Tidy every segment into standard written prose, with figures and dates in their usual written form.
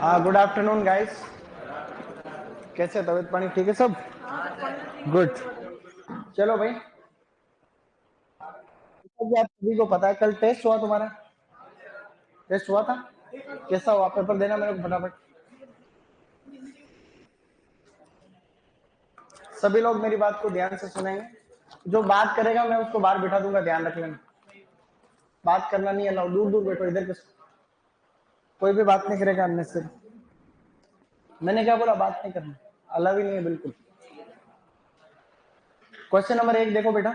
Good afternoon guys. कैसे तबीयत पानी ठीक है सब? गुड। चलो भाई, आप सभी को पता है कल टेस्ट हुआ तुम्हारा। टेस्ट हुआ था, कैसा हुआ? पेपर देना मेरे को फटाफट। सभी लोग मेरी बात को ध्यान से सुनेंगे। जो बात करेगा मैं उसको बाहर बिठा दूंगा, ध्यान रख लेना। बात करना नहीं अलाउ, दूर दूर बैठो। इधर कोई भी बात नहीं करेगा अननेसेसरी। मैंने क्या बोला? बात नहीं करना, अलाउ ही नहीं है बिल्कुल। क्वेश्चन नंबर 1 देखो बेटा।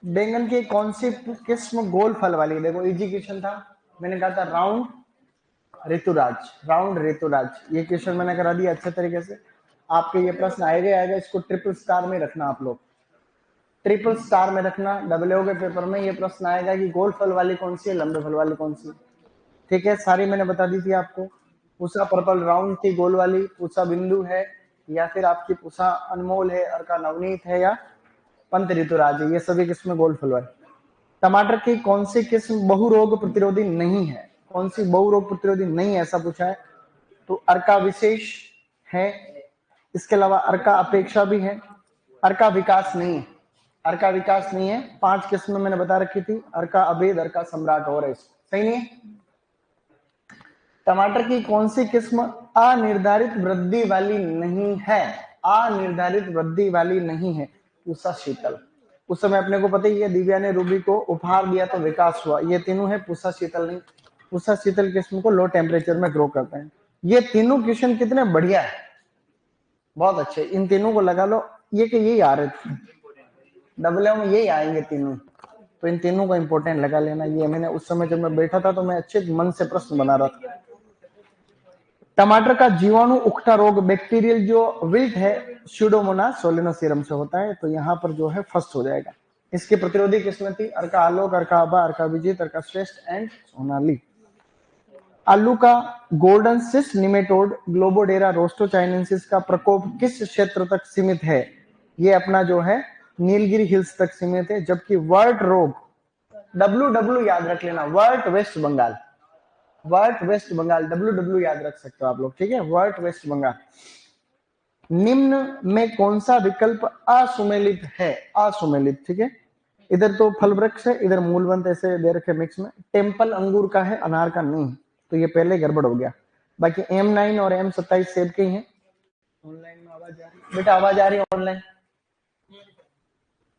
बैंगन की कौन सी किस्म गोल फल वाली? देखो इजी क्वेश्चन था, मैंने कहा था राउंड ऋतुराज। राउंड ऋतुराज, ये क्वेश्चन मैंने करा दिया अच्छे तरीके से। आपके ये प्रश्न आएगा, इसको ट्रिपल स्टार में रखना आप लोग, ट्रिपल स्टार में रखना। डब्ल्यू के पेपर में ये प्रश्न आएगा कि गोल फल वाली कौन सी है, लंबे फल वाली कौन सी। ठीक है, सारी मैंने बता दी थी आपको। पूसा पर्पल राउंड थी गोल वाली, पूसा बिंदु है, या फिर आपकी पूसा अनमोल है, अर्का नवनीत है, या पंत ऋतुराज है। ये सभी किस्में गोल फल वाली। टमाटर की कौन सी किस्म बहुरोग प्रतिरोधी नहीं है? कौन सी बहुरोग प्रतिरोधी नहीं है, ऐसा पूछा है। तो अर्का विशेष है, इसके अलावा अर्का अपेक्षा भी है, अर्का विकास नहीं है। अर्का विकास नहीं है। 5 किस्में मैंने बता रखी थी, अर्का अभेद, अर्का सम्राट और सही नहीं है। टमाटर की कौन सी किस्म अनिर्धारित वृद्धि वाली नहीं है? अनिर्धारित वृद्धि वाली नहीं है। पूसा शीतल, उस समय अपने को पता ही है, दिव्या ने रूबी को उपहार दिया तो विकास हुआ। ये तीनों है, पूसा शीतल नहीं। पूसा शीतल किस्म को लो टेम्परेचर में ग्रो करते हैं। ये तीनों क्वेश्चन कितने बढ़िया है, बहुत अच्छे। इन तीनों को लगा लो, ये कि यही आ रहे थे डब्ल्यू में, यही आएंगे तीनों। तो इन तीनों को इंपॉर्टेंट लगा लेना। ये मैंने उस समय जब मैं बैठा था तो मैं अच्छे मन से प्रश्न बना रहा था। टमाटर का जीवाणु उकठा रोग बैक्टीरियल जो विल्ट है, स्यूडोमोनास सोलिनोसिरम से होता है। तो यहाँ पर जो है फर्स्ट हो जाएगा। इसकी प्रतिरोधी किस्में थी अर्का आलोक, अर्का आभा, अर्का विजित, अर्का श्रेष्ठ एंड सोनाली। आलू का गोल्डन सिस्ट निमेटोड ग्लोबोडेरा रोस्टोचाइनेंसिस का प्रकोप किस क्षेत्र तक सीमित है? ये अपना जो है नीलगिरी हिल्स तक सीमित है। जबकि वर्ट रोग, डब्ल्यू याद रख लेना, वर्ट वेस्ट बंगाल, वर्ट वेस्ट बंगाल, डब्ल्यू याद रख सकते हो आप लोग, ठीक है, वर्ट वेस्ट बंगाल। निम्न में कौन सा विकल्प असुमेलित है? असुमेलित, ठीक है। इधर तो फल वृक्ष है, इधर मूलवंत ऐसे दे रखे मिक्स में। टेम्पल अंगूर का है, अनार का नहीं, तो ये पहले गड़बड़ हो गया। बाकी M9 और M27 सेब के ही हैं। ऑनलाइन में आवाज आ रही है बेटा? आवाज आ रही है? ऑनलाइन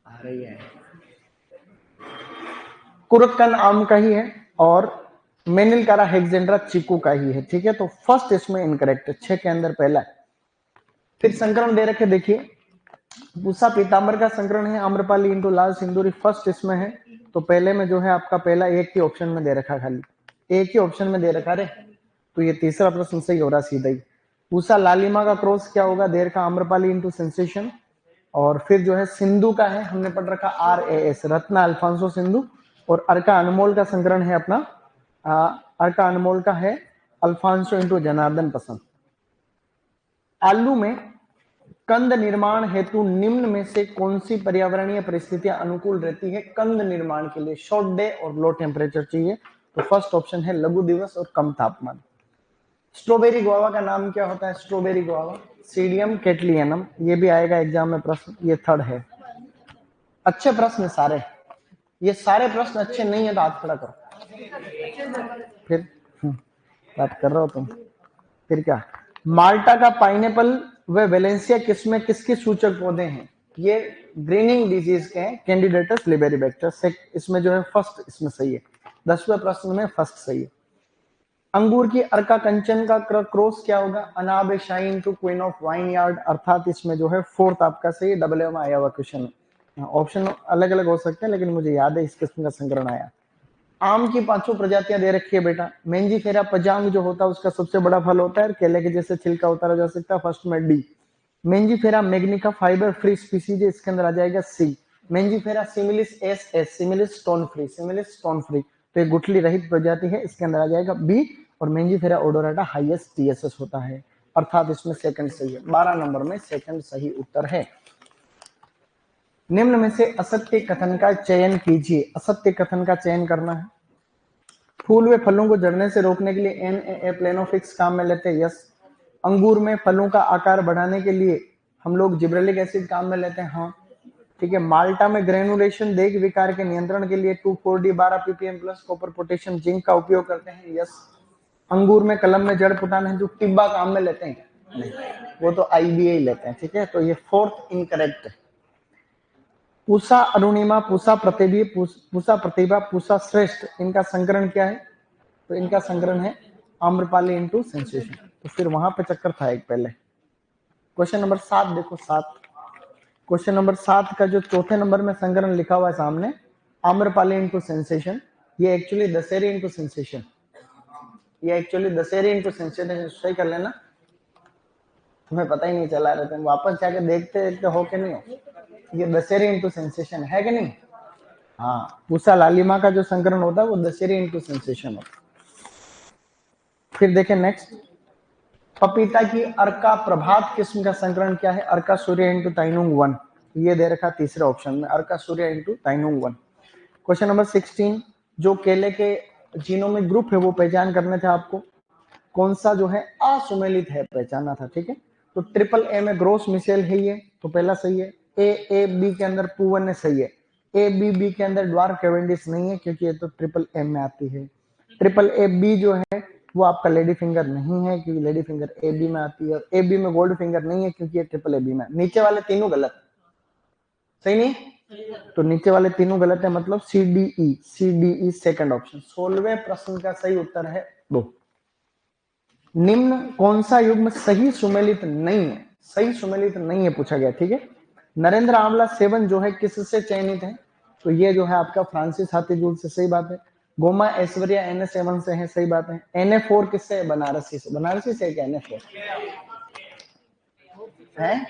आ रही है। कुरक्कन आम का ही है और मेनिलकारा हेक्सेंड्रा चीकू का ही है, ठीक है। तो फर्स्ट इसमें इनकरेक्ट है, 6 के अंदर पहला है। फिर संकरण दे रखे, देखिए पूसा पीतांबर का संकरण है, आम्रपाली इंटू लाल सिंदूरी फर्स्ट इसमें है। तो पहले में जो है आपका पहला एक ही ऑप्शन में दे रखा, खाली एक ही ऑप्शन में दे रखा रे। तो ये तीसरा प्रश्न सही हो रहा सीधा ही। पूसा लालिमा का क्रॉस क्या होगा? देर का आम्रपाली इंटू सेंसेशन। और फिर जो है सिंधु का है, हमने पढ़ रखा RAS, रत्ना अल्फांसो सिंधु। और अर्का अनमोल का संकरण है अपना, अर्का अनमोल का है अल्फांसो इंटू जनार्दन पसंद। आलू में कंद निर्माण हेतु निम्न में से कौन सी पर्यावरणीय परिस्थितियां अनुकूल रहती है कंद निर्माण के लिए? शॉर्ट डे और लो टेम्परेचर चाहिए। तो फर्स्ट ऑप्शन है लघु दिवस और कम तापमान। स्ट्रॉबेरी गुआवा का नाम क्या होता है? Strawberry guava Psidium cattleianum. ये भी आएगा एग्जाम में प्रश्न, ये थर्ड है। अच्छे प्रश्न सारे, ये सारे प्रश्न अच्छे नहीं है तो हाथ खड़ा करो। फिर बात कर रहे हो तुम, फिर क्या? माल्टा का पाइनएप्पल व वेलेंसिया किस्में किसके सूचक पौधे हैं? ये ग्रीनिंग डिजीज के हैं, कैंडिडेटस लिबेरिबैक्टर। इसमें जो है फर्स्ट इसमें सही है, 10वें प्रश्न में फर्स्ट सही है। अंगूर की अर्का कंचन का क्रॉस क्या होगा? अनाबे शाइन to queen of vineyard, अर्थात इसमें जो है फोर्थ आपका सही, डब्ल्यू में आया हुआ क्वेश्चन है। ऑप्शन अलग अलग हो सकते हैं लेकिन मुझे याद है इस किस्म का संकरण आया। आम की 5 प्रजातियां दे रखी है बेटा। मेंजीफेरा पजांग जो होता है उसका सबसे बड़ा फल होता है, केले के जैसे छिलका उतारा जा सकता है। फर्स्ट में डी। मेंजीफेरा मैग्निका फाइबर फ्री स्पीसीज, इसके अंदर आ जाएगा C. Mangifera similis SS, similis stone free, similis stone free, तो ये गुठली रहित प्रजाति है, इसके अंदर आ जाएगा बी। और मेंजीफेरा ओडोराटा हाईएस्ट TSS होता है, अर्थात इसमें सेकंड सही है। 12 नंबर में सेकंड सही उत्तर है। निम्न में से असत्य कथन का चयन कीजिए। असत्य कथन का चयन करना है। फूल व फलों को झड़ने से रोकने के लिए एन प्लेनोफिक्स काम में लेते हैं, यस। अंगूर में फलों का आकार बढ़ाने के लिए हम लोग जिब्रेलिक एसिड काम में लेते हैं, हाँ, ठीक है। माल्टा में ग्रेनुलेशन देग विकार के नियंत्रण के लिए 2,4-D 12 ppm plus copper potassium zinc का उपयोग करते हैं, यस। अंगूर में कलम में जड़ पुटान है जो टिब्बा काम में लेते हैं, नहीं, वो तो IBA लेते हैं, ठीक है। तो ये फोर्थ इनकरेक्ट है। पूसा अरुणिमा, पूसा प्रतिभा, पूसा श्रेष्ठ, इनका संकरण क्या है? तो इनका संकरण है आम्रपाली इनटू सेंसेशन। तो फिर वहां पे चक्कर था एक पहले। क्वेश्चन नंबर 7 देखो, 7 क्वेश्चन नंबर 7 का जो चौथे नंबर में संकरण लिखा हुआ है सामने, आम्रपाली इनटू सेंसेशन, ये एक्चुअली दशहरी इनटू सेंसेशन, ये एक्चुअली दशहरी इनटू सेंसेशन, सही कर लेना। तुम्हें पता ही नहीं चला रहे, तुम वापस जाके देखते देखते हो कि नहीं हो, ये दशहरी इनटू सेंसेशन है कि नहीं? हाँ, पूसा लालिमा का जो संकरण होता है वो दशहरी इनटू सेंसेशन होता है। फिर देखें नेक्स्ट, पपीता की अर्का प्रभात किस्म का संकरण क्या है? अर्का सूर्य इंटू ताइनुंग 1, ये दे रखा तीसरे ऑप्शन में, अर्का सूर्य इंटू ताइनुंग 1। क्वेश्चन नंबर 16, जो केले के जीनोमिक ग्रुप है वो पहचान करने थे आपको, कौन सा जो है असुमेलित है पहचानना था, ठीक है। तो ट्रिपल ए में ग्रोस मिशेल है ये, तो पहला सही है। ए बी के अंदर पूवन सही है। बी के अंदर ड्वार्फ कैवेंडिश नहीं है क्योंकि ये तो ट्रिपल एम में आती है। ट्रिपल ए बी जो है वो आपका लेडी फिंगर नहीं है क्योंकि लेडी फिंगर ए बी में आती है, और ए बी में गोल्ड फिंगर नहीं है क्योंकि ये ट्रिपल ए बी में। नीचे वाले तीनों गलत, सही नहीं, तो नीचे वाले तीनों गलत है, मतलब C D E second option. 16वें प्रश्न का सही उत्तर है 2। निम्न कौन सा युग्म सही सुमेलित नहीं है? सही सुमेलित नहीं है पूछा गया, ठीक है। नरेंद्र आंवला सेवन जो है किससे चयनित है? तो ये जो है आपका फ्रांसिस हाथीजूल से, सही बात है। गोमा ऐश्वर्या NS7 से है, सही बात है। NF4 किससे? बनारसी से। बनारसी से क्या NF4 है?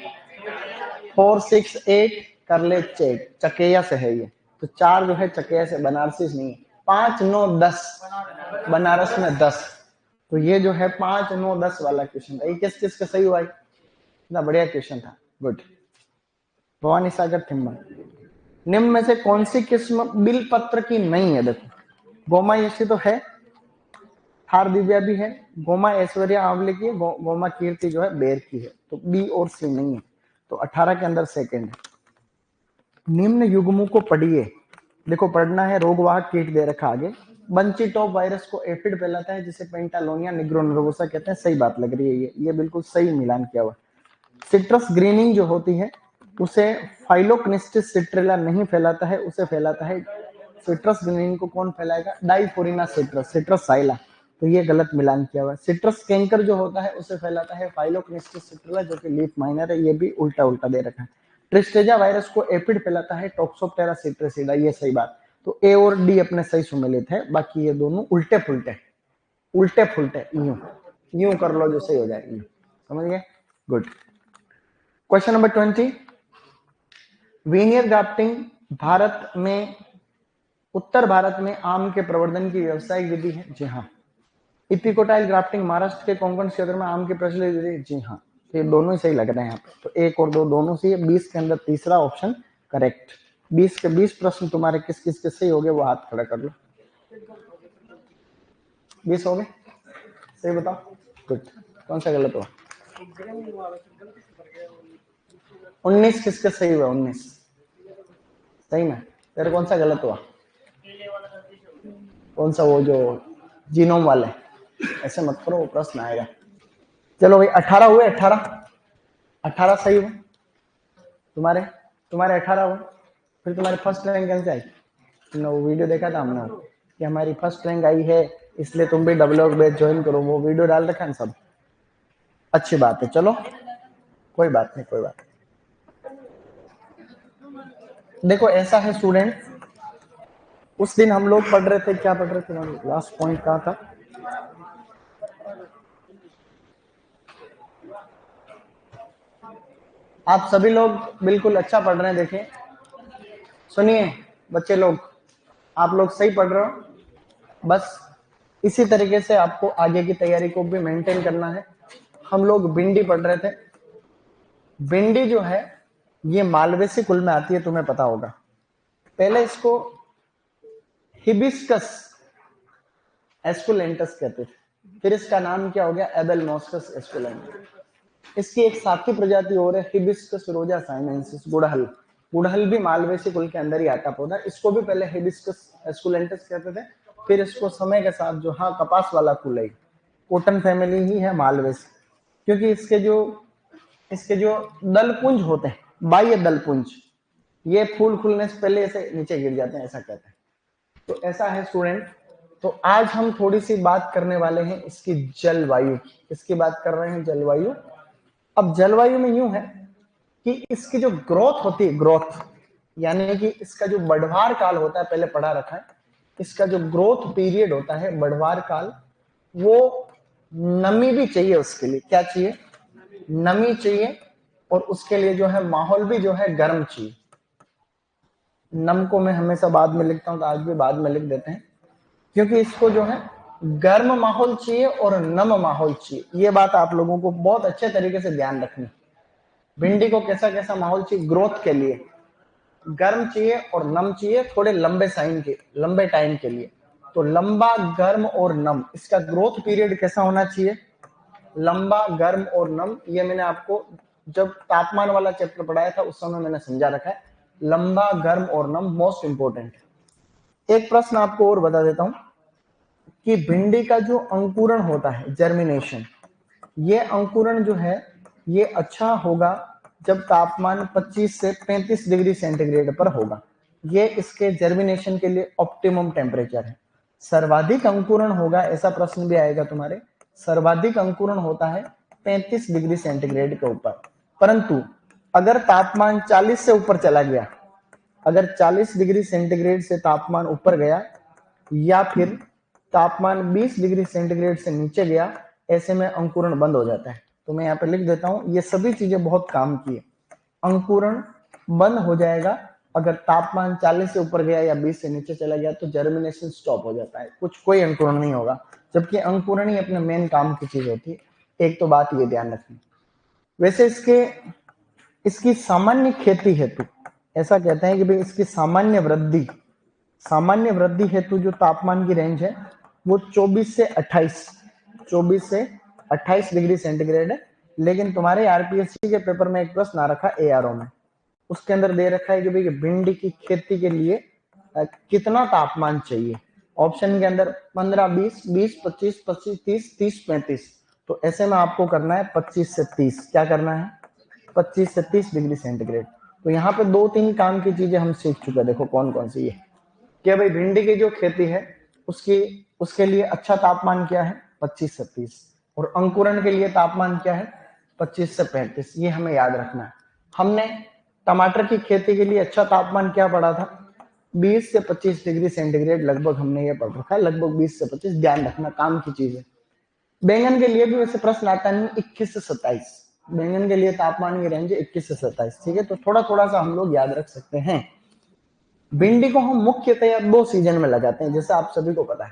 4 6 8 कर ले चेक, चकेया से है ये, तो 4 जो है चकेया से, बनारसी से नहीं है। 5 9 10 बनारस में 10, तो ये जो है 5 9 10 वाला क्वेश्चन था। ये किस किस का सही हुआ? इतना बढ़िया क्वेश्चन था, गुड। भवानी सागर थिम्बन। निम्न में से कौन सी किस्म बिल पत्र की नहीं है? देखो, गोमा यशी तो है, थार दिव्या भी है, गोमा ऐश्वर्या आंवले की है, गोमा कीर्ति जो है बेर की है, तो बी और सी नहीं है, तो 18 के अंदर सेकंड है। निम्न युग्मों को पढ़िए, देखो पढ़ना है। रोगवाहक कीट दे रखा आगे, बंची टॉप वायरस को एफिड फैलाता है जिसे पेंटालोनिया निग्रोनर्वोसा कहते हैं, सही बात लग रही है ये बिल्कुल सही मिलान किया हुआ। सिट्रस ग्रीनिंग जो होती है उसे फाइलोक्निस्टिस सिट्रेला नहीं फैलाता है, उसे फैलाता है, सिट्रस ग्रीनिंग को कौन फैलाएगा? डाइफोरिना सिट्रस, सिट्रस साइला, तो ये गलत मिलान किया हुआ है। सिट्रस कैंकर जो होता है उसे फैलाता है फाइलोक्निस्टिस सिट्रेला जो कि लीफ माइनर है, ये भी उल्टा उल्टा दे रखा है। ट्रिस्टेजा वायरस को एपिड फैलाता है टॉक्सोप्टेरा सिट्रेसिडा, ये सही बात। तो ए और डी अपने सही सुमेलित है, बाकी ये दोनों उल्टे फुलटे, उल्टे फुलटे, यूं कर लो जो सही हो जाए, समझ गए, good. Question number 20, veneer grafting Bharat में, उत्तर भारत में आम के प्रवर्धन की व्यवसायिक विधि है, जी हाँ। इपिकोटाइल ग्राफ्टिंग महाराष्ट्र के कोंकण क्षेत्र में आम की प्रचलित विधि, जी हाँ। तो ये दोनों ही सही लग रहे हैं यहाँ पे, तो 1 और 2 दोनों सही है। 20 के अंदर तीसरा ऑप्शन करेक्ट। 20 के 20 प्रश्न तुम्हारे किस किस के सही हो गए वो हाथ खड़ा कर लो। 20 हो गए, सही बताओ, गुड। कौन सा गलत हुआ? 19 किसके सही हुआ? 19 सही में, तेरे कौन सा गलत हुआ? कौन सा? वो जो जीनोम वाले, ऐसे मत करो, वो प्रश्न आएगा। चलो भाई 18 हुए, 18 सही हुए तुम्हारे, 18 हुए। फिर तुम्हारे फर्स्ट रैंक कैसे आई? तुमने वो वीडियो देखा था हमने कि हमारी फर्स्ट रैंक आई है इसलिए तुम भी डब्ल्यू बैच ज्वाइन करो, वो वीडियो डाल रखा है सब, अच्छी बात है। चलो कोई बात नहीं, कोई बात नहीं। देखो ऐसा है स्टूडेंट, उस दिन हम लोग पढ़ रहे थे, क्या पढ़ रहे थे? लास्ट पॉइंट कहाँ था? आप सभी लोग बिल्कुल अच्छा पढ़ रहे हैं, देखें, सुनिए बच्चे लोग, आप लोग सही पढ़ रहे हो, बस इसी तरीके से आपको आगे की तैयारी को भी मेंटेन करना है। हम लोग भिंडी पढ़ रहे थे। भिंडी जो है ये मालवेसी कुल में आती है, तुम्हें पता होगा। पहले इसको हिबिस्कस एस्कुलेंटस कहते थे, फिर इसका नाम क्या हो गया, एबेलमोस्कस एस्कुलेंटस। इसकी एक साथी प्रजाति और है हिबिस्कस रोजा साइनेंसिस, गुड़हल। गुड़हल भी मालवेसी कुल के अंदर ही आता पौधा, इसको भी पहले हिबिस्कस एस्कुलेंटस कहते थे, फिर इसको समय के साथ जो, हाँ कपास वाला कुल है, कॉटन फैमिली ही है मालवेसी, क्योंकि इसके जो दलपुंज होते हैं, बाह्य दलपुंज, ये फूल खुलने से पहले ऐसे नीचे गिर जाते हैं, ऐसा कहते हैं। तो ऐसा है स्टूडेंट। तो आज हम थोड़ी सी बात करने वाले हैं इसकी जलवायु की। इसकी बात कर रहे हैं जलवायु। अब जलवायु में यूं है कि इसकी जो ग्रोथ होती है, ग्रोथ यानी कि इसका जो बढ़वार काल होता है, पहले पढ़ा रखा है, इसका जो ग्रोथ पीरियड होता है, बढ़वार काल, वो नमी भी चाहिए उसके लिए। क्या चाहिए, नमी चाहिए, और उसके लिए जो है माहौल भी जो है गर्म चाहिए। नम को मैं हमेशा बाद में लिखता हूं, तो आज भी बाद में लिख देते हैं, क्योंकि इसको जो है गर्म माहौल चाहिए और नम माहौल चाहिए। ये बात आप लोगों को बहुत अच्छे तरीके से ध्यान रखनी। भिंडी को कैसा कैसा माहौल चाहिए ग्रोथ के लिए, गर्म चाहिए और नम चाहिए, थोड़े लंबे टाइम के लिए। तो लंबा, गर्म और नम, इसका ग्रोथ पीरियड कैसा होना चाहिए, लंबा, गर्म और नम। ये मैंने आपको जब तापमान वाला चैप्टर पढ़ाया था उस समय मैंने समझा रखा है, लंबा, गर्म और नम मोस्ट इंपोर्टेंट है। एक प्रश्न आपको और बता देता हूं कि भिंडी का जो अंकुरण होता है, जर्मिनेशन, ये अंकुरण जो है ये अच्छा होगा जब तापमान 25 से 35 डिग्री सेंटीग्रेड पर होगा। ये इसके जर्मिनेशन के लिए ऑप्टिमम टेम्परेचर है। सर्वाधिक अंकुरण होगा, ऐसा प्रश्न भी आएगा तुम्हारे, सर्वाधिक अंकुरण होता है 35 डिग्री सेंटीग्रेड के ऊपर। परंतु अगर तापमान 40 से ऊपर चला गया, अगर 40 डिग्री सेंटीग्रेड से तापमान ऊपर गया, या फिर तापमान 20 डिग्री सेंटीग्रेड से नीचे गया, ऐसे में अंकुरण बंद हो जाता है। तो मैं यहाँ पे लिख देता हूं, ये सभी चीजें बहुत काम की है। अंकुरण बंद हो जाएगा अगर तापमान 40 से ऊपर गया या 20 से नीचे चला गया, तो जर्मिनेशन स्टॉप हो जाता है, कोई अंकुरण नहीं होगा, जबकि अंकुरण ही अपने मेन काम की चीज होती है। एक तो बात ये ध्यान रखनी। वैसे इसकी सामान्य खेती हेतु ऐसा कहते हैं कि भाई इसकी सामान्य वृद्धि हेतु जो तापमान की रेंज है वो 24 से 28 डिग्री सेंटीग्रेड है। लेकिन तुम्हारे आरपीएससी के पेपर में एक प्रश्न आ रखा एआरओ में, उसके अंदर दे रखा है कि भाई भिंडी की खेती के लिए कितना तापमान चाहिए। ऑप्शन के अंदर 15, 20, 20, 25, 25, 30, 30, 35। तो ऐसे में आपको करना है 25 से 30। क्या करना है, 25 से 30 डिग्री सेंटीग्रेड। तो यहाँ पे 2-3 काम की चीजें हम सीख चुके हैं। देखो कौन कौन सी है। क्या भाई भिंडी की जो खेती है उसके लिए अच्छा तापमान क्या है, 25 से 30, और अंकुरण के लिए तापमान क्या है, 25 से 35। ये हमें याद रखना है। हमने टमाटर की खेती के लिए अच्छा तापमान क्या पढ़ा था, 20 से 25 डिग्री सेंटीग्रेड लगभग हमने ये पढ़ रखा है, लगभग 20 से 25। ध्यान रखना, काम की चीज है। बैंगन के लिए भी वैसे प्रश्न आता नहीं, 21 से 27 बैंगन के लिए तापमान की रेंज 21 से 27। ठीक है, तो थोड़ा थोड़ा सा हम लोग याद रख सकते हैं। भिंडी को हम मुख्यतया 2 सीजन में लगाते हैं, जैसे आप सभी को पता है।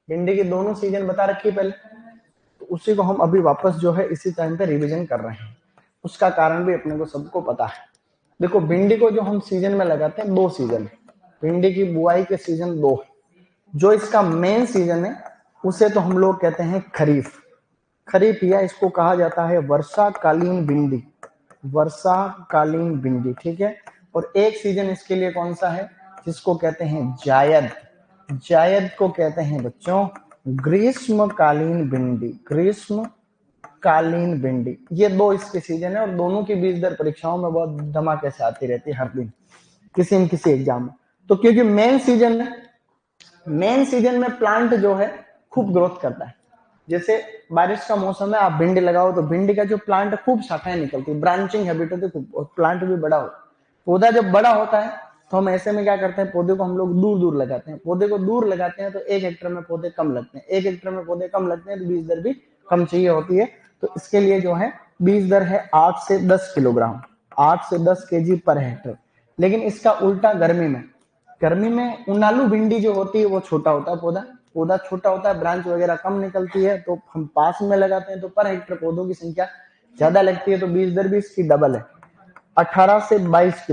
भिंडी की दोनों सीजन बता रखी है पहले, तो उसी को हम अभी वापस जो है इसी टाइम पे रिवीजन कर रहे हैं। उसका कारण भी अपने को सबको पता है। देखो भिंडी को जो हम सीजन में लगाते हैं, 2 सीजन, भिंडी की बुआई के सीजन 2 है। जो इसका मेन सीजन है उसे तो हम लोग कहते हैं खरीफ, या इसको कहा जाता है वर्षाकालीन भिंडी। ठीक है, और एक सीजन इसके लिए कौन सा है, जिसको कहते हैं जायद को कहते हैं बच्चों ग्रीष्मकालीन भिंडी। ये 2 इसके सीजन है, और दोनों की बीज दर परीक्षाओं में बहुत धमाके से आती रहती है हर दिन किसी न किसी एग्जाम में। तो क्योंकि मेन सीजन में प्लांट जो है खूब ग्रोथ करता है। जैसे बारिश का मौसम है, आप भिंडी लगाओ तो भिंडी का जो प्लांट है खूब शाखाएं निकलती है, ब्रांचिंग हैबिट होती है खूब, और प्लांट भी बड़ा होता है। पौधा जब बड़ा होता है तो हम ऐसे में क्या करते हैं, पौधे को हम लोग दूर लगाते हैं। पौधे को दूर लगाते हैं तो 1 हेक्टेयर में पौधे कम लगते हैं, 1 हेक्टेयर में पौधे कम लगते हैं तो बीज दर भी कम चाहिए होती है। तो इसके लिए जो है बीज दर है 8 से 10 किलोग्राम, 8 से 10 केजी पर हेक्टेयर। लेकिन इसका उल्टा गर्मी में उनालू भिंडी जो होती है वो छोटा होता है, पौधा छोटा होता है, ब्रांच वगैरह कम निकलती है, तो हम पास में लगाते हैं तो पर हेक्टेयर पौधों की संख्या ज्यादा लगती है, तो बीज दर भी इसकी डबल है, 18 से 22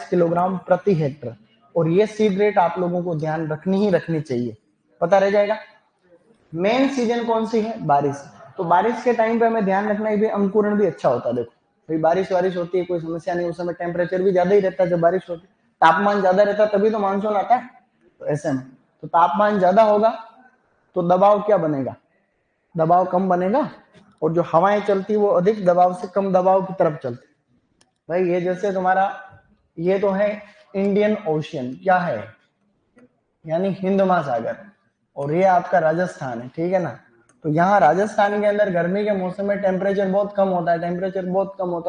किलोग्राम प्रति हेक्टेयर। और ये सीड रेट आप लोगों को ध्यान रखनी चाहिए, पता रह जाएगा। मेन सीजन कौन सी है? बारिश। तो बारिश के टाइम पे हमें ध्यान रखना है, अंकुरण भी अच्छा होता है। देखो भाई बारिश होती है, कोई समस्या नहीं, उस समय टेम्परेचर भी ज्यादा ही रहता है। जब बारिश होती है तापमान ज्यादा रहता है, तभी तो मानसून आता है। तो ऐसे में तो तापमान ज्यादा होगा तो दबाव क्या बनेगा? दबाव कम बनेगा, और जो हवाएं चलती वो अधिक दबाव से कम दबाव की तरफ चलती। भाई ये जैसे तुम्हारा ये तो है इंडियन ओशियन, क्या है यानी हिंद महासागर, और ये आपका राजस्थान है, ठीक है ना। तो यहाँ राजस्थान के अंदर गर्मी के मौसम में टेम्परेचर बहुत कम होता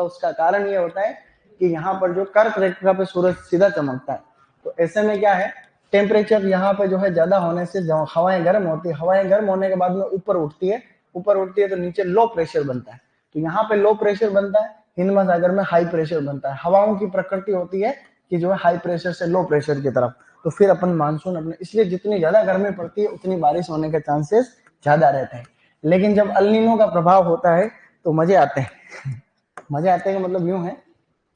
है। उसका कारण ये होता है कि यहाँ पर जो कर्क रेखा पे सूरज सीधा चमकता है, तो ऐसे में क्या है, टेम्परेचर यहाँ पे जो है ज्यादा होने से हवाएं गर्म होती है, हवाएं गर्म होने के बाद में ऊपर उठती है तो नीचे लो प्रेशर बनता है। तो यहाँ पे लो प्रेशर बनता है, हिंद महासागर में हाई प्रेशर बनता है। हवाओं की प्रकृति होती है कि जो है हाई प्रेशर से लो प्रेशर की तरफ, तो फिर अपन मानसून अपने, इसलिए जितनी ज्यादा गर्मी पड़ती है उतनी बारिश होने के चांसेस ज्यादा रहते हैं। लेकिन जब अल नीनो का प्रभाव होता है तो मजे आते हैं मजे आते हैं, मतलब यूं है,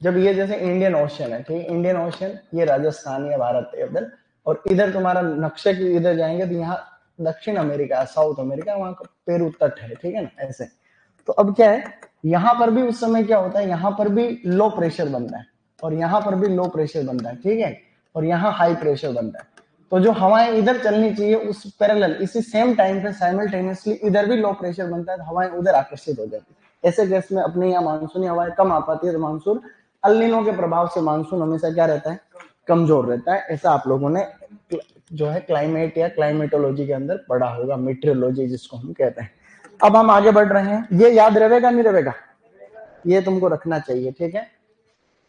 जब ये जैसे इंडियन ओशन है, ठीक है, इंडियन ओशन ये राजस्थान या भारत है इधर, और इधर तुम्हारा नक्शे की इधर जाएंगे तो यहाँ दक्षिण अमेरिका, साउथ अमेरिका, वहां का पेरू तट है, ठीक है ना, ऐसे। तो अब क्या है, यहाँ पर भी उस समय क्या होता है, यहाँ पर भी लो प्रेशर बनता है और यहाँ पर भी लो प्रेशर बनता है, ठीक है, और यहाँ हाई प्रेशर बनता है। तो जो हवाएं इधर चलनी चाहिए उस पैरेलल, इसी सेम टाइम पे साइमल्टेनियसली इधर भी लो प्रेशर बनता है, तो हवाएं उधर आकर्षित हो जाती है। ऐसे केस में अपने यहाँ मानसूनी हवाएं कम आ पाती है, तो मानसून अल नीनो के प्रभाव से मानसून हमेशा क्या रहता है, कमजोर रहता है। ऐसा आप लोगों ने जो है क्लाइमेट या क्लाइमेटोलॉजी के अंदर पढ़ा होगा, मीटरोलॉजी जिसको हम कहते हैं। अब हम आगे बढ़ रहे हैं, ये याद रहेगा नहीं रहेगा, ये तुमको रखना चाहिए, ठीक है।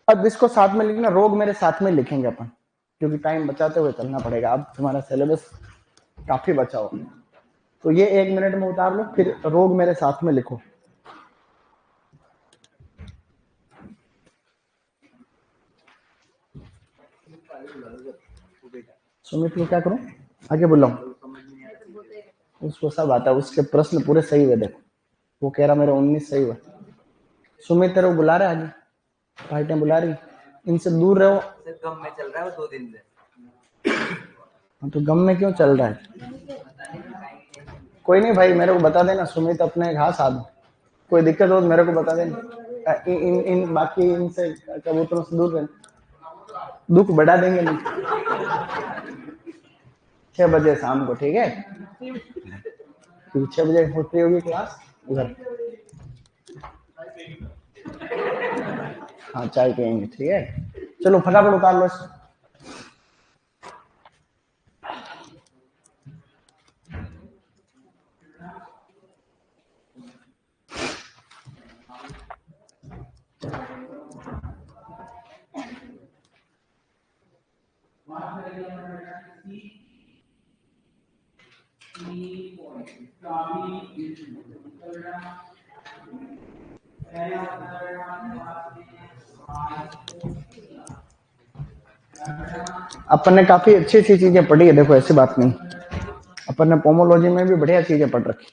अब इसको साथ में लिखना, रोग मेरे साथ में लिखेंगे अपन, क्योंकि टाइम बचाते हुए चलना पड़ेगा। अब तुम्हारा सिलेबस काफी बचा हो, तो ये 1 मिनट में उतार लो, फिर रोग मेरे साथ में लिखो। सुमित को क्या करूं, आगे बुलाऊं? उसको सब आता है, उसके प्रश्न पूरे सही हुए। देखो वो कह रहा मेरे 19 सही हुआ। सुमित तेरे को बुला रहा है, आगे पार्टियां बुला रही, इनसे दूर रहो। गम में चल रहा है 2 दिन से। तो गम में क्यों चल रहा है? कोई नहीं भाई, मेरे को बता देना, सुमित अपने घास आदमी, कोई दिक्कत हो तो मेरे को बता देना। इन बाकी इनसे कबूतरों से दूर रहना, दुख बढ़ा देंगे नहीं। 6 बजे शाम को, ठीक है, 6 बजे होती होगी क्लास उधर। हाँ चाय पियेंगे, ठीक है। चलो फटाफट उतार लो। अपन ने काफी अच्छी अच्छी चीजें पढ़ी है, देखो ऐसी बात नहीं, अपन ने पोमोलॉजी में भी बढ़िया चीजें पढ़ रखी,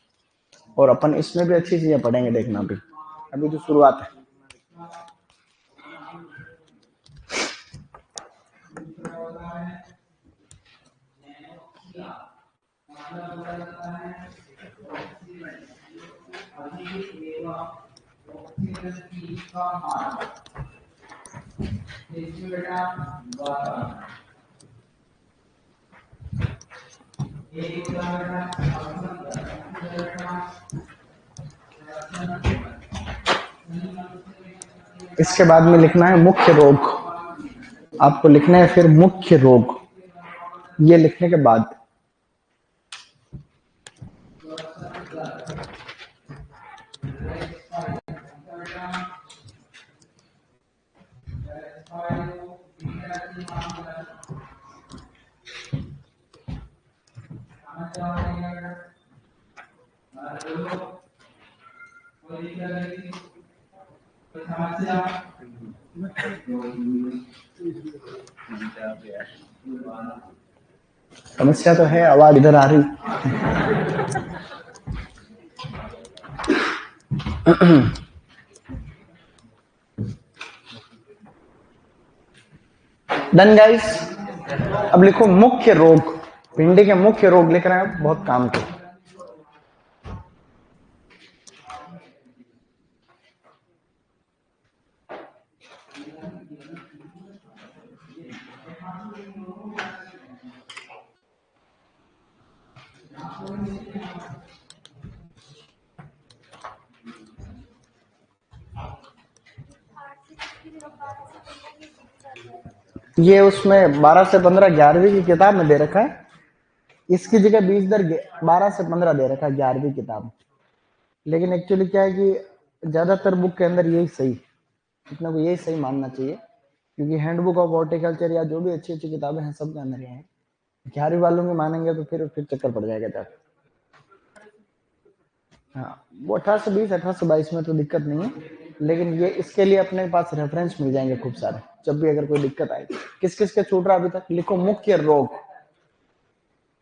और अपन इसमें भी अच्छी चीजें पढ़ेंगे, देखना अभी तो शुरुआत है। इसके बाद में लिखना है मुख्य रोग, आपको लिखना है फिर मुख्य रोग। ये लिखने के बाद समस्या तो है, आवाज इधर आ रही। डन गाइस, अब लिखो मुख्य रोग, भिंडी के मुख्य रोग लिख रहे हैं, बहुत काम के। ये उसमें 12 से 15 11वीं की किताब में दे रखा है, इसकी जगह 20 दर 12 से 15 दे रखा है 11वीं किताब। लेकिन एक्चुअली क्या है कि ज्यादातर बुक के अंदर यही सही, इतना को यही सही मानना चाहिए, क्योंकि हैंडबुक ऑफ हॉर्टिकल्चर या जो भी अच्छी अच्छी किताबें हैं सब के अंदर ये हैं। 11वीं वालों में मानेंगे तो फिर चक्कर पड़ जाएगा जाकर। हाँ, वो 1820 1822 में तो दिक्कत नहीं है, लेकिन ये इसके लिए अपने पास रेफरेंस मिल जाएंगे खूब सारे, जब भी अगर कोई दिक्कत आएगी। किस किस के छूट रहा अभी तक, लिखो मुख्य रोग,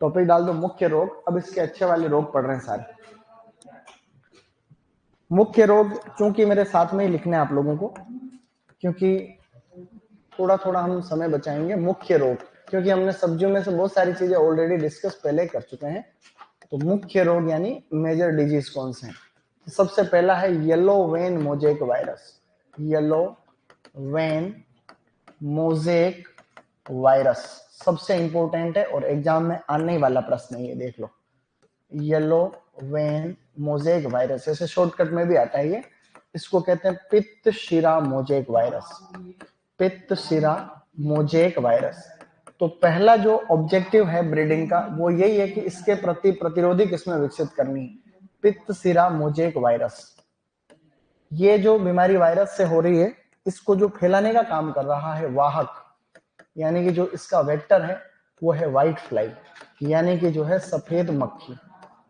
टॉपिक डाल दो मुख्य रोग। अब इसके अच्छे वाले रोग पढ़ रहे हैं सारे। मुख्य रोग चूंकि मेरे साथ में ही लिखने हैं आप लोगों को, क्योंकि थोड़ा थोड़ा हम समय बचाएंगे। मुख्य रोग, क्योंकि हमने सब्जियों में से बहुत सारी चीजें ऑलरेडी डिस्कस पहले कर चुके हैं, तो मुख्य रोग यानी मेजर डिजीज कौन से हैं। सबसे पहला है yellow vein mosaic virus. Yellow vein mosaic virus सबसे इंपॉर्टेंट है और एग्जाम में आने वाला प्रश्न है, ये देख लो। येलो वेन मोजेक वायरस, ऐसे शॉर्टकट में भी आता है ये। इसको कहते हैं पित्त शिरा मोजेक वायरस, पित्त शिरा मोजेक वायरस। तो पहला जो ऑब्जेक्टिव है ब्रीडिंग का वो यही है कि इसके प्रति प्रतिरोधी किस्में विकसित करनी है, पित्त शिरा मोजेक वायरस। ये जो बीमारी वायरस से हो रही है, इसको जो फैलाने का काम कर रहा है वाहक, यानी कि जो इसका वेक्टर है वो है व्हाइट फ्लाई, यानी कि जो है सफेद मक्खी।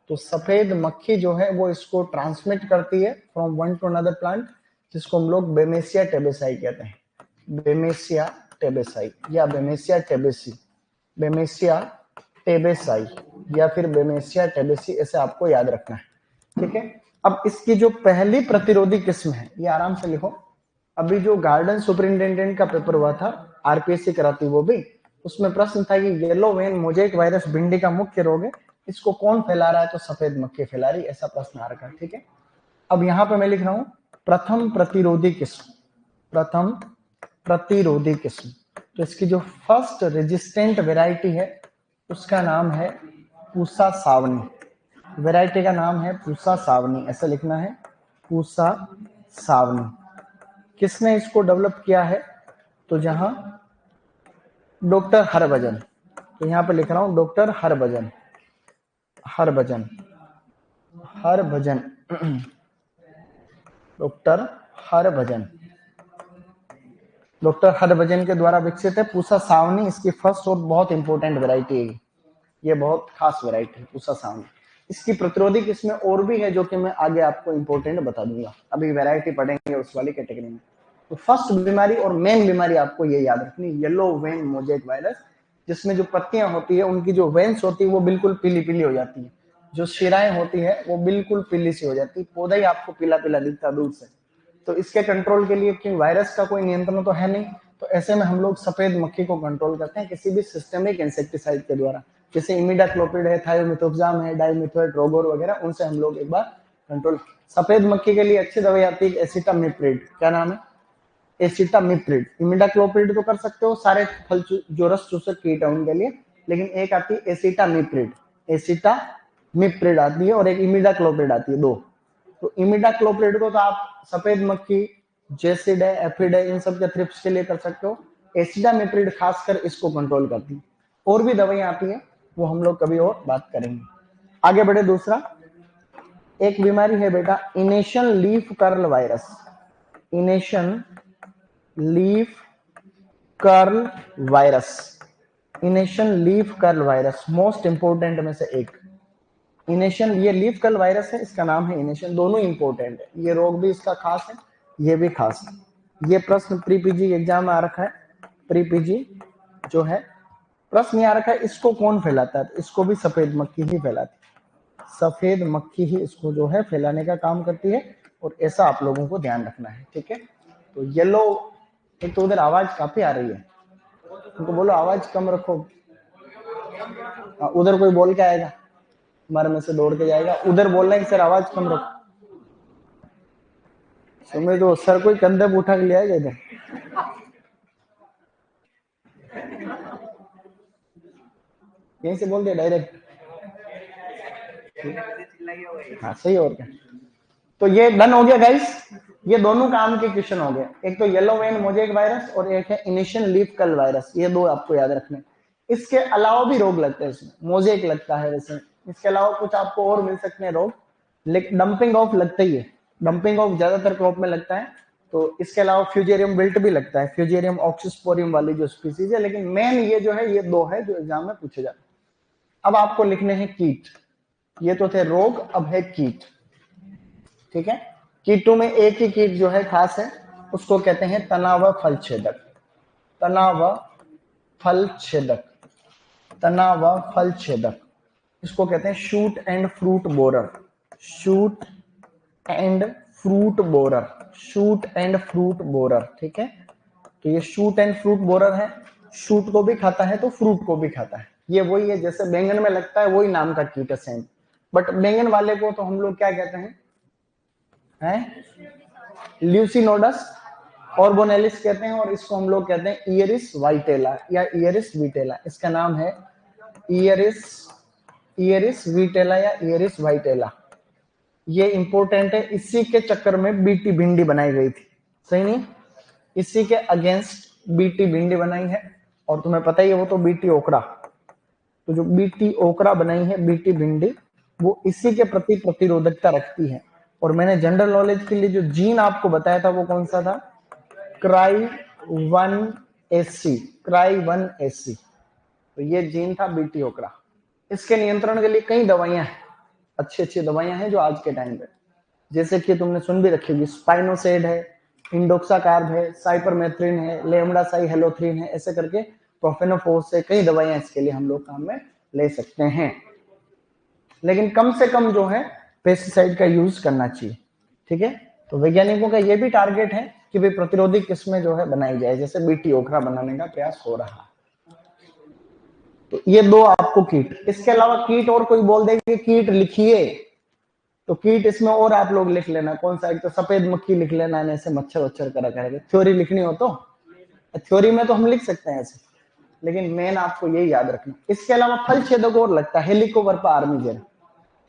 तो सफेद मक्खी जो है वो इसको ट्रांसमिट करती है from one two another plant, जिसको हम लोग बेमेसिया टेबेसाई कहते हैं। बेमेसिया टेबेसाई या बेमेसिया टेबेसी, बेमेसिया टेबेसाई या फिर बेमेसिया टेबेसी, ऐसे आपको याद रखना है, ठीक है। अब इसकी जो पहली प्रतिरोधी किस्म है, ये आराम से लिखो। अभी जो गार्डन सुपरिंटेंडेंट का पेपर हुआ था, आरपीएससी कराती वो भी, उसमें प्रश्न था कि येलो वेन मोजेक वायरस भिंडी का मुख्य रोग है, इसको कौन फैला रहा है, तो सफेद मक्खी फैला रही, ऐसा प्रश्न आ रखा है, ठीक है। अब यहां पे मैं लिख रहा हूं प्रथम प्रतिरोधी किस्म, प्रथम प्रतिरोधी किस्म। तो इसकी जो फर्स्ट रेजिस्टेंट वेराइटी है उसका नाम है पूसा सावनी, वेराइटी का नाम है पूसा सावनी, ऐसा लिखना है पूसा सावनी। किसने इसको डेवलप किया है, तो जहां डॉक्टर हरभजन, तो यहां पे लिख रहा हूं doctor Harbhajan, Harbhajan, Harbhajan, doctor Harbhajan, doctor Harbhajan के द्वारा विकसित है पूसा सावनी। इसकी फर्स्ट और बहुत इंपॉर्टेंट वैरायटी है, ये बहुत खास वैरायटी है पूसा सावनी। इसकी प्रतिरोधी किस्में और भी है जो कि मैं आगे आपको इंपॉर्टेंट बता दूंगा, अभी वैरायटी पढ़ेंगे उस वाली कैटेगरी में। तो फर्स्ट बीमारी और मेन बीमारी आपको ये याद रखनी, येलो वेन मोजेक वायरस, जिसमें जो पत्तियां होती है उनकी जो वेन्स होती है वो बिल्कुल पीली पीली हो जाती है, जो शिराएं होती है वो बिल्कुल पीली सी हो जाती है, पौधा ही आपको पीला पीला दिखता दूर से। तो इसके कंट्रोल के लिए, क्योंकि वायरस का कोई नियंत्रण तो है नहीं, तो ऐसे में हम लोग सफेद मक्खी को कंट्रोल करते हैं किसी भी सिस्टेमिक इंसेक्टिसाइड के द्वारा, जैसे इमिडाक्लोपिड है, थायोमिथोक्साम है, डाइमिथोएट, रोगोर वगैरह, उनसे हम लोग एक बार कंट्रोल। सफेद मक्खी के लिए अच्छी दवाई आती है एसिटामिप्रिड, क्या नाम है, एसिटामिप्रिड। इमिडाक्लोपिड तो कर सकते हो सारे फल जो रस चूसक कीट है उनके लिए, लेकिन एक आती है एसिटामिप्रिड, एसिटामिप्रिड आती है, और एक इमिडाक्लोपिड आती है, दो। तो इमिडाक्लोपिड को तो आप सफेद मक्खी, जेसिड है, एफिड है, इन सब के थ्रिप्स के लिए कर सकते हो। एसिटामिप्रिड खासकर इसको कंट्रोल करती है। और भी दवाइयां आती है, वो हम लोग कभी और बात करेंगे। आगे बढ़े, दूसरा एक बीमारी है बेटा enation leaf curl virus, enation leaf curl virus, enation leaf curl virus most important में से एक। इनेशन, ये लीफ कर्ल वायरस है, इसका नाम है इनेशन, दोनों इंपोर्टेंट है, ये रोग भी इसका खास है, ये भी खास है। ये प्रश्न प्री पीजी एग्जाम में आ रखा है, प्री पीजी जो है प्रश्न आ रखा है, इसको कौन फैलाता है, तो इसको भी सफेद मक्खी ही फैलाती है, सफेद मक्खी ही इसको जो है फैलाने का काम करती है, और ऐसा आप लोगों को ध्यान रखना है, ठीक है। तो येलो, एक तो उधर आवाज काफी आ रही है, उनको बोलो आवाज कम रखो। उधर कोई बोल के आएगा, हमारे में से दौड़ के जाएगा, उधर बोलना है कि सर आवाज कम रखो। सुमित तो सर कोई कंधे पे उठा के ले आएगा इधर। यहीं से बोल दिया डायरेक्ट। हाँ सही, और क्या। तो ये डन हो गया गाइस, ये दोनों काम के क्वेश्चन हो गए। एक तो येलो वेन मोजेक वायरस और एक है इनिशियल लीफ कर्ल वायरस, ये दो आपको याद रखने। इसके अलावा भी रोग लगते हैं इसमें, मोजेक लगता है वैसे, इसके अलावा कुछ आपको और मिल सकते हैं रोग, लेकिन डंपिंग ऑफ लगता ही है, डंपिंग ऑफ ज्यादातर क्रॉप में लगता है। तो इसके अलावा फ्यूजेरियम विल्ट भी लगता है, फ्यूजेरियम ऑक्सीस्पोरियम वाली जो स्पीसीज है, लेकिन मेन ये जो है ये दो है जो एग्जाम में पूछे जाते हैं। अब आपको लिखने हैं कीट, ये तो थे रोग, अब है कीट। ठीक है, कीटों में एक ही कीट जो है खास है, उसको कहते हैं तना व फल छेदक। तना व फल छेदक, तना व फल छेदक, इसको कहते हैं shoot and fruit borer. Shoot and fruit borer, shoot and fruit borer. ठीक है, तो ये शूट एंड फ्रूट बोरर है, शूट को भी खाता है तो फ्रूट को भी खाता है। ये वही है जैसे बैंगन में लगता है, वही नाम का कीट है सेम, बट बैंगन वाले को तो हम लोग क्या कहते हैं, ल्यूसिनोडस ऑर्बोनेलिस कहते हैं, और इसको हम लोग कहते हैं ईयरिस वाइटेला या ईयरिस विटेला। इसका नाम है ईयरिस विटेला या ईयरिस वाइटेला। ये इंपॉर्टेंट है, इसी के चक्कर में बीटी भिंडी बनाई गई थी, सही नहीं, इसी के अगेंस्ट बीटी भिंडी बनाई है। और तुम्हें पता ही है वो तो बीटी ओकरा, तो जो बीटी ओकरा बनाई है बीटी भिंडी, वो इसी के प्रति प्रतिरोधकता रखती है। और मैंने जनरल नॉलेज के लिए जो जीन आपको बताया था वो कौन सा था, क्राई1एससी, क्राई1एससी, तो ये जीन था बीटी ओकरा। इसके नियंत्रण के लिए कई दवाइयां हैं, अच्छी अच्छी दवाइयां हैं जो आज के टाइम पे, जैसे कि तुमने सुन भी रखी होगी, स्पाइनोसेड है, इंडोक्साकार्ब है, साइपरमेथ्रिन है, लेमडासाई हेलोथ्रिन है, ऐसे करके प्रोफेनोफोस से कई दवाइयां इसके लिए हम लोग काम में ले सकते हैं। लेकिन कम से कम जो है पेस्टिसाइड का यूज करना चाहिए। ठीक है, तो वैज्ञानिकों का ये भी टारगेट है कि भाई प्रतिरोधी किस्में जो है बनाई जाए, जैसे बीटी ओखरा बनाने का प्रयास हो रहा है। तो ये दो आपको कीट, इसके अलावा कीट और कोई बोल देंगे कीट लिखिए, तो कीट इसमें और आप लोग लिख लेना कौन सा, एक तो सफेद मक्खी लिख लेना, ऐसे मच्छर वच्छर करा करेगा। थ्योरी लिखनी हो तो थ्योरी में तो हम लिख सकते हैं ऐसे, लेकिन मेन आपको यही याद रखना। इसके अलावा फल छेदक और लगता है हेलिकोवर्पा आर्मीजेरा,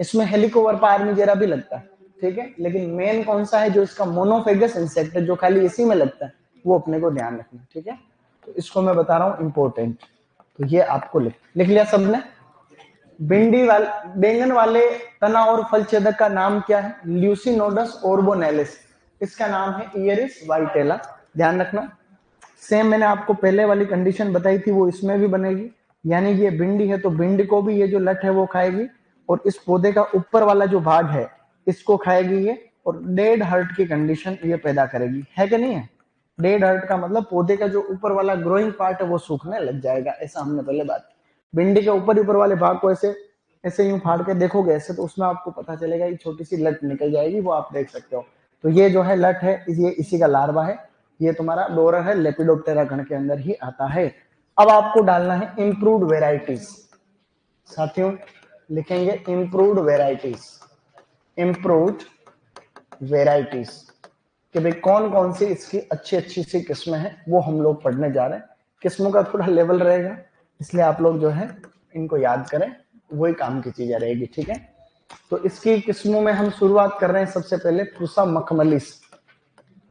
इसमें हेलिकोवर्पा आर्मीजेरा भी लगता है। ठीक है, लेकिन मेन कौन सा है जो इसका मोनोफेगस इंसेक्ट है जो खाली इसी में लगता है, वो अपने को ध्यान रखना। ठीक है, तो इसको मैं बता रहा हूं इंपॉर्टेंट, तो ये आपको लिख लिया सबने। भिंडी वाले बैंगन वाले तना और फल छेदक का नाम क्या है, ल्यूसिनोडस ऑर्बोनेलिस, इसका नाम है ईयरिस वाइटेला, ध्यान रखना। सेम मैंने आपको पहले वाली कंडीशन बताई थी वो इसमें भी बनेगी, यानी ये भिंडी है तो भिंडी को भी ये जो लट है वो खाएगी, और इस पौधे का ऊपर वाला जो भाग है इसको खाएगी ये, और डेड हर्ट की कंडीशन ये पैदा करेगी, है कि नहीं है। डेड हर्ट का मतलब पौधे का जो ऊपर वाला ग्रोइंग पार्ट है वो सूखने लग जाएगा, ऐसा हमने पहले बात की। भिंडी के ऊपर वाले भाग को ऐसे ऐसे यूं फाड़ के देखोगे ऐसे, तो उसमें आपको पता चलेगा ये छोटी सी लट निकल जाएगी, वो आप देख सकते हो। तो ये जो है लट है, ये इसी का लार्वा है, ये तुम्हारा डोरर है, लेपिडोप्टेरा गण के अंदर ही आता है। अब आपको डालना है इंप्रूव्ड वेराइटीज, साथियों लिखेंगे इंप्रूव्ड वेराइटीज, इंप्रूव्ड वेराइटीज, कि भाई कौन कौन सी इसकी अच्छी अच्छी सी किस्में हैं वो हम लोग पढ़ने जा रहे हैं। किस्मों का थोड़ा लेवल रहेगा, इसलिए आप लोग जो है इनको याद करें, वही काम की चीजें रहेगी। ठीक है, तो इसकी किस्मों में हम शुरुआत कर रहे हैं सबसे पहले पूसा मखमली।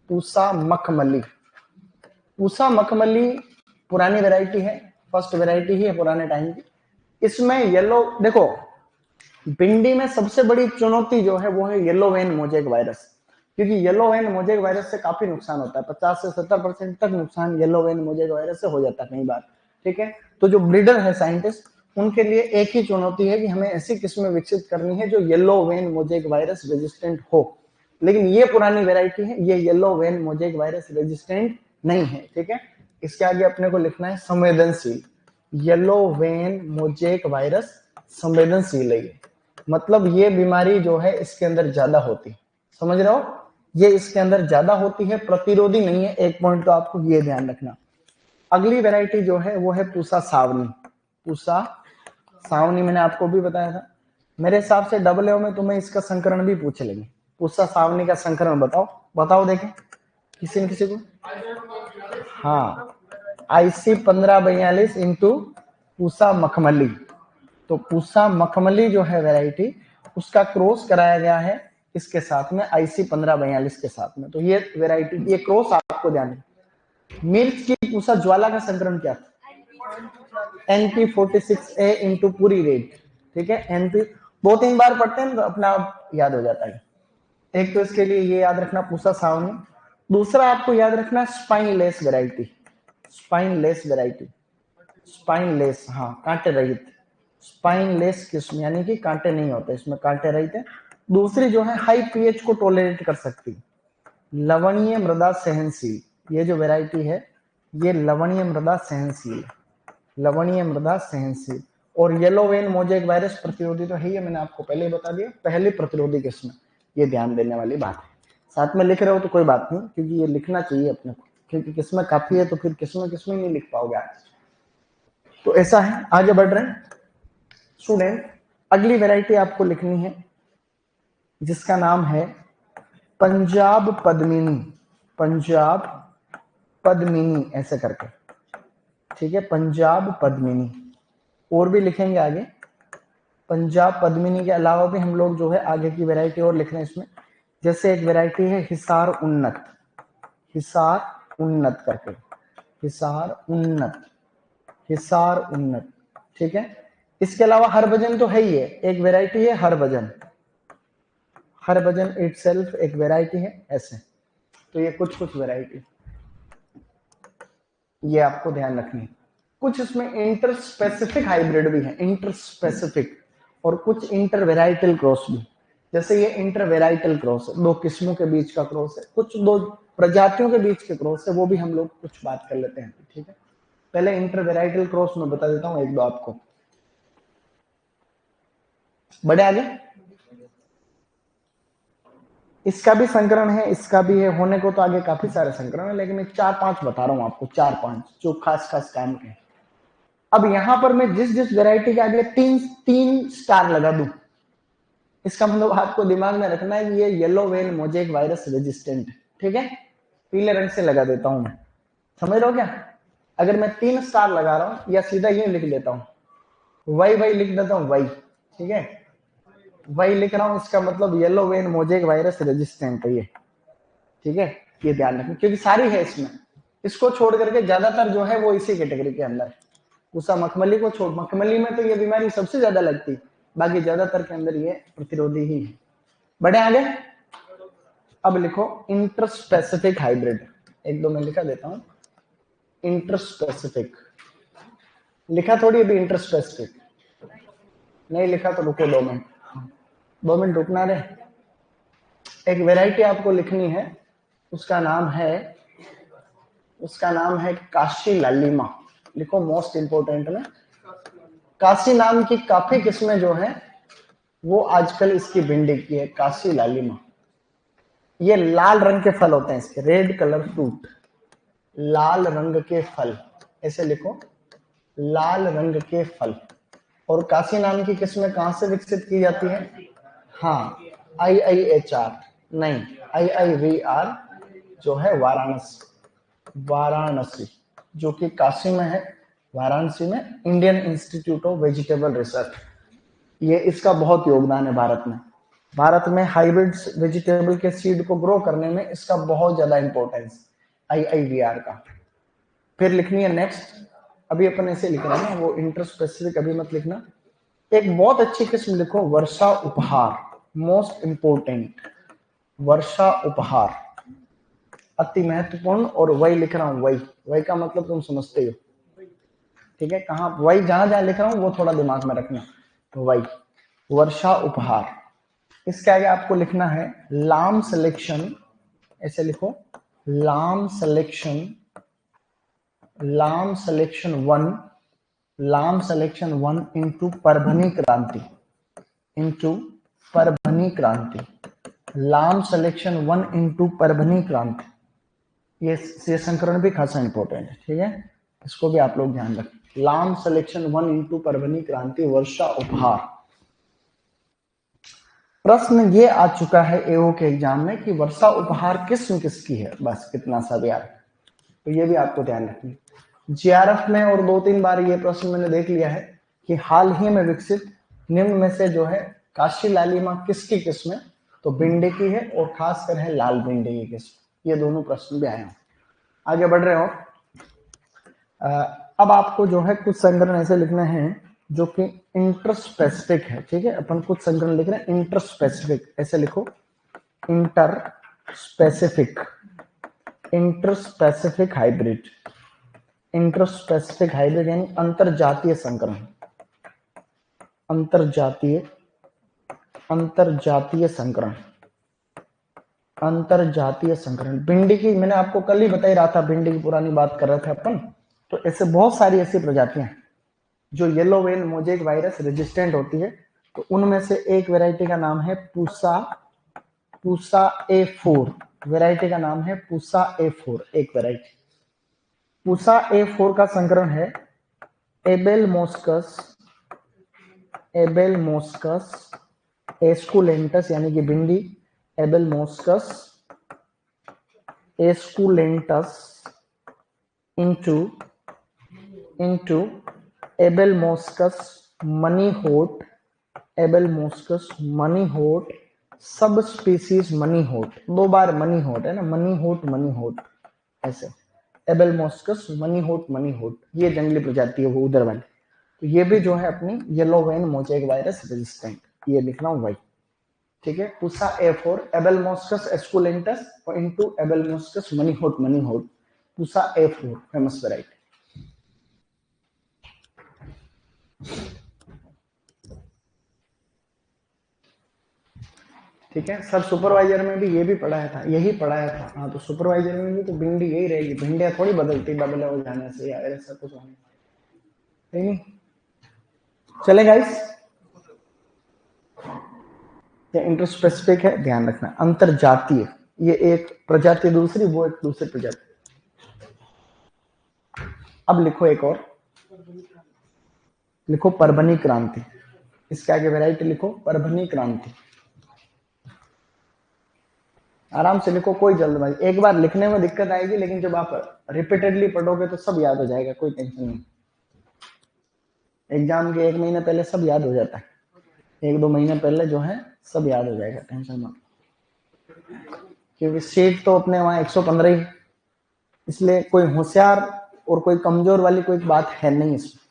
पूसा मखमली, पूसा मखमली पुरानी वैरायटी है, फर्स्ट वैरायटी ही है पुराने टाइम की। इसमें येलो, देखो भिंडी में सबसे बड़ी चुनौती जो है वो है येलो वेन मोजेक वायरस, क्योंकि येलो वेन मोजेक वायरस से काफी नुकसान होता है, 50 से 70% तक नुकसान येलो वेन मोजेक वायरस से हो जाता है कई बार। ठीक है, तो जो ब्रीडर है साइंटिस्ट, उनके लिए एक ही चुनौती है कि हमें ऐसी किस्में विकसित करनी है जो yellow vein mosaic virus resistant हो, लेकिन ये पुरानी वेराइटी है, ये yellow vein mosaic virus resistant नहीं है। ठीक है, इसके आगे अपने को लिखना है संवेदनशील, येलो वेन मोजेक वायरस संवेदनशील है, मतलब ये बीमारी जो है इसके अंदर ज्यादा होती, समझ रहे हो, ये इसके अंदर ज्यादा होती है, प्रतिरोधी नहीं है। एक पॉइंट तो आपको ये ध्यान रखना, अगली वैरायटी जो है वो है पूसा सावनी। पूसा सावनी मैंने आपको भी बताया था। मेरे हिसाब से डबल में तुम्हें इसका संकरण भी पूछ लेंगे। पूसा सावनी का संकरण बताओ, बताओ देखें किसी न किसी को। हाँ, IC 1542 इंटू पूसा मखमली। तो पूसा मखमली जो है वैरायटी, उसका क्रॉस कराया गया है इसके साथ में IC 1542 के साथ में। तो ये वैरायटी, ये क्रॉस आपको ध्यान है। मिर्च की पूसा ज्वाला का संकरण क्या था? NP46A इंटू पूरी रेड। ठीक है, NP 2-3 बार पढ़ते हैं तो अपना आप याद हो जाता है। एक तो इसके लिए ये याद रखना पूसा सावनी। दूसरा आपको याद रखना spineless variety. Spineless variety, spineless, हाँ कांटे रहित। स्पाइनलेस किस्म यानी कि कांटे नहीं होते, इसमें कांटे रहित है। दूसरी जो है हाई पीएच को टॉलरेट कर सकती, लवणीय मृदा सहनशील। ये जो वैरायटी है ये लवणीय मृदा सहनशील, लवणीय मृदा सहनशील। और येलो वेन मोजेक वायरस प्रतिरोधी तो है, ये मैंने आपको पहले ही बता दिया, पहली प्रतिरोधी किस्म। ये ध्यान देने वाली बात है। साथ में लिख रहे हो तो कोई बात नहीं, क्योंकि ये लिखना चाहिए अपने को, क्योंकि किस्में काफी है तो फिर किस्में नहीं लिख पाओगे आज। तो ऐसा है, आगे बढ़ रहे हैं स्टूडेंट। अगली वैरायटी आपको लिखनी है जिसका नाम है पंजाब पद्मिनी। पंजाब पद्मिनी ऐसे करके, ठीक है, पंजाब पद्मिनी। और भी लिखेंगे आगे। पंजाब पद्मिनी के अलावा भी हम लोग जो है आगे की वैरायटी और लिख रहे हैं इसमें। जैसे एक वैरायटी है हिसार उन्नत, हिसार उन्नत करके, हिसार उन्नत, हिसार उन्नत। ठीक है, इसके अलावा हरभजन तो है ही है, एक वैरायटी है हरभजन। हरभजन इटसेल्फ एक वैरायटी है ऐसे। तो ये कुछ वैरायटी ये आपको ध्यान रखनी है। कुछ इसमें इंटर स्पेसिफिक हाइब्रिड भी है, इंटर स्पेसिफिक, और कुछ इंटर वेराइटल क्रॉस भी। जैसे ये इंटर वेराइटल क्रॉस है, दो किस्मों के बीच का क्रॉस है, कुछ दो प्रजातियों के बीच के क्रॉस है, वो भी हम लोग कुछ बात कर लेते हैं। ठीक है, पहले इंटर वेराइटल क्रॉस में बता देता हूं एक दो आपको। बड़े आगे, इसका भी संकरण है, इसका भी है, होने को तो आगे काफी सारे संकरण है, लेकिन मैं 4-5 बता रहा हूं आपको, 4-5 जो खास काम के। अब यहां पर मैं जिस जिस वैरायटी के आगे तीन स्टार लगा दूं, इसका मतलब आपको दिमाग में रखना है कि ये yellow well mosaic virus resistant. ठीक है, पीले रंग से लगा देता हूं मैं, समझ रहे हो क्या? अगर मैं 3 स्टार लगा रहा हूं या सीधा ये लिख देता हूं, वाई लिख देता हूं वाई। ठीक है, वाई लिख रहा हूं, इसका मतलब yellow vein mosaic virus resistant है ये। ठीक है, ये ध्यान रखना, क्योंकि सारी है इसमें, इसको छोड़ करके ज्यादातर जो है वो इसी कैटेगरी के अंदर। उषा मखमली को छोड़, मखमली में तो ये बीमारी सबसे ज्यादा लगती, बाकी ज्यादातर के अंदर ये प्रतिरोधी ही है। बढ़े आगे, अब लिखो इंटरस्पेसिफिक हाइब्रिड। एक दो मैं लिखा देता हूं, इंटरस्पेसिफिक लिखा थोड़ी अभी, इंटरस्पेसिफिक नहीं लिखा तो रुको 2 मिनट, 2 मिनट रुकना रे। एक वैरायटी आपको लिखनी है, उसका नाम है काशी लालिमा। लिखो मोस्ट इंपोर्टेंट में, काशी नाम की काफी किस्में जो है वो आजकल इसकी भिंडी की है, काशी लालिमा। ये लाल रंग के फल होते हैं इसके, रेड कलर फ्रूट, लाल रंग के फल, ऐसे लिखो, लाल रंग के फल। और काशी नाम की किस्में कहां से विकसित की जाती है? हाँ, IIHR नहीं, IIVR जो है वाराणसी, वाराणसी जो कि काशी में है, वाराणसी में Indian institute of vegetable research. ये इसका बहुत योगदान है भारत में। भारत में हाइब्रिड वेजिटेबल के सीड को ग्रो करने में इसका बहुत ज्यादा इंपॉर्टेंस, IIVR का। फिर लिखनी है नेक्स्ट, अभी अपन ऐसे लिख रहे हैं ना, वो इंटर स्पेसिफिक अभी मत लिखना। एक बहुत अच्छी किस्म लिखो, वर्षा उपहार, मोस्ट इंपोर्टेंट, वर्षा उपहार अति महत्वपूर्ण। और वही लिख रहा हूं, वही का मतलब तुम समझते हो। ठीक है, कहां वही, जहां लिख रहा हूं वो थोड़ा दिमाग में रखना। तो वही वर्षा उपहार। इसके आगे आपको लिखना है लाम सिलेक्शन, ऐसे लिखो, लाम सिलेक्शन, लाम सिलेक्शन 1, लाम सिलेक्शन 1 इंटू परभनी क्रांति, इंटू परभनी क्रांति, लाम सिलेक्शन 1 इंटू परभनी क्रांति। ये संकरण भी खासा इंपॉर्टेंट है। ठीक है, इसको भी आप लोग ध्यान रखें। लाम सिलेक्शन 1 इंटू परभनी क्रांति वर्षा उपहार। प्रश्न ये आ चुका है एओ के एग्जाम में कि वर्षा उपहार किस्म किसकी है, बस कितना सा भी यार, तो ये भी आपको ध्यान रखना। जीआरएफ में और 2-3 बार ये प्रश्न मैंने देख लिया है कि हाल ही में विकसित निम्न में से जो है काशी लालिमा किसकी किस्म है, तो भिंडी की है और खासकर है लाल भिंडी की किस्म। ये दोनों प्रश्न भी आए हैं। आगे बढ़ रहे हो। अब आपको जो है कुछ संग्रह ऐसे लिखने हैं जो कि इंटरस्पेसिफिक है, ठीक है। अपन कुछ संग्रह लिख रहे हैं इंटरस्पेसिफिक, ऐसे लिखो inter specific, interspecific hybrid, interspecific hybrid यानी अंतरजातीय संकरण, अंतरजातीय, अंतरजातीय संकरण, अंतरजातीय संकरण। भिंडी की मैंने आपको कल ही बता ही रहा था, भिंडी की पुरानी बात कर रहे थे अपन। तो ऐसे बहुत सारी ऐसी प्रजातियां हैं जो yellow vein mosaic virus resistant होती है। तो उनमें से एक वैरायटी का नाम है पूसा, पूसा A4, वैरायटी का नाम है पूसा A4, एक वैरायटी। पूसा A4 का संकरण है एबेल मोस्कस, एबेल मोस्कस एस्कुलेंटस यानी कि भिंडी, एबेल मोस्कस एस्कुलेंटस into एबेल मोस्कस मनी होट, एबेल मोस्कस मनी होट सब स्पीसीज मनी होट, 2 बार मनी होट है ना, मनी होट ऐसे, एबेल मोस्कस मनी होट, ये जंगली प्रजाति है वो उधर वाली। तो ये भी जो है अपनी yellow vein mosaic virus resistant, ये लिख रहा हूं भाई, ठीक है। पूसा A4 एबेल मोस्कस एस्कुलेंटस और इनटू एबेल मोस्कस मनी होट, पूसा A4 फेमस वैरायटी। ठीक है सर, सुपरवाइजर में भी ये भी पढ़ाया था, यही पढ़ाया था। हाँ तो सुपरवाइजर में भी तो भिंडी यही रहेगी, भिंडियां थोड़ी बदलती डबल हो जाने से या ऐसा कुछ होने नहीं। चले गाइस, ये इंटरस्पेसिफिक है, ध्यान रखना। अंतरजातीय, ये एक प्रजाति दूसरी, वो एक दूसरी प्रजाति। अब लिखो एक और, लिखो परभनी क्रांति, इसके आगे वैरायटी लिखो परभनी क्रांति, आराम से लिखो, कोई जल्दबाजी। एक बार लिखने में दिक्कत आएगी लेकिन जब आप रिपीटेडली पढ़ोगे तो सब याद हो जाएगा, कोई टेंशन नहीं। एग्जाम के 1 महीने पहले सब याद हो जाता है, 1-2 महीने पहले जो है सब याद हो जाएगा, टेंशन मत। क्योंकि सीट तो अपने वहां 115 ही, इसलिए कोई होशियार और कोई कमजोर वाली कोई बात है नहीं इसमें।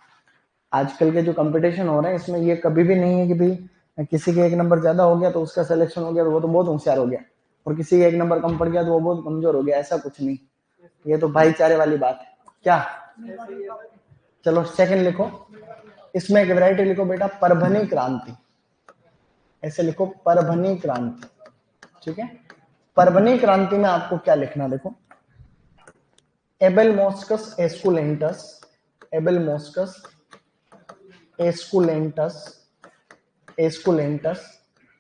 आजकल के जो कंपटीशन हो रहे हैं इसमें ये कभी भी नहीं है कि भाई किसी के 1 नंबर ज्यादा हो गया तो उसका सिलेक्शन हो गया तो वो तो बहुत होशियार हो गया, और किसी के 1 नंबर कम पड़ गया तो वो बहुत कमजोर हो गया, ऐसा कुछ नहीं। ये तो भाईचारे वाली बात है क्या। चलो सेकंड लिखो, इसमें एक वैरायटी लिखो बेटा परभनी क्रांति, ऐसे लिखो परभनी क्रांति, ठीक है। परभनी क्रांति में आपको क्या लिखना, देखो एबेल मोस्कस एस्कुलेंटस, एबेल मोस्कस एस्कुलेंटस, एस्कुलेंटस,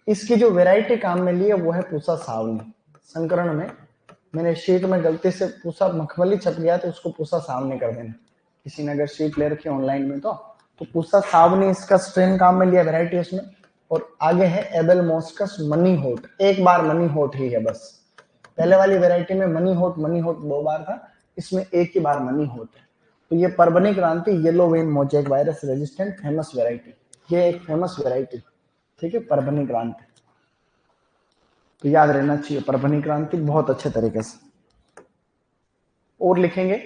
इसकी जो वैरायटी काम में ली है वो है पूसा सावनी। संकरण में मैंने शीट में गलती से पूसा मखमली छप गया तो उसको पूसा सावनी कर देना, किसी ने अगर शीट ले रखी ऑनलाइन में तो पूसा सावनी इसका स्ट्रेन काम में लिया, वैरायटी उसमें। और आगे है एबेल मोस्कस मनी होट, एक बार मनी होट ही है बस, पहले वाली वैरायटी में मनी होट 2 बार था, इसमें एक ही बार मनी होट है। तो ये परभनी क्रांति yellow vein mosaic virus resistant famous variety, ये एक फेमस वैरायटी, ठीक है परभनी क्रांति। तो याद रहना चाहिए परभनी क्रांति बहुत अच्छे तरीके से। और लिखेंगे,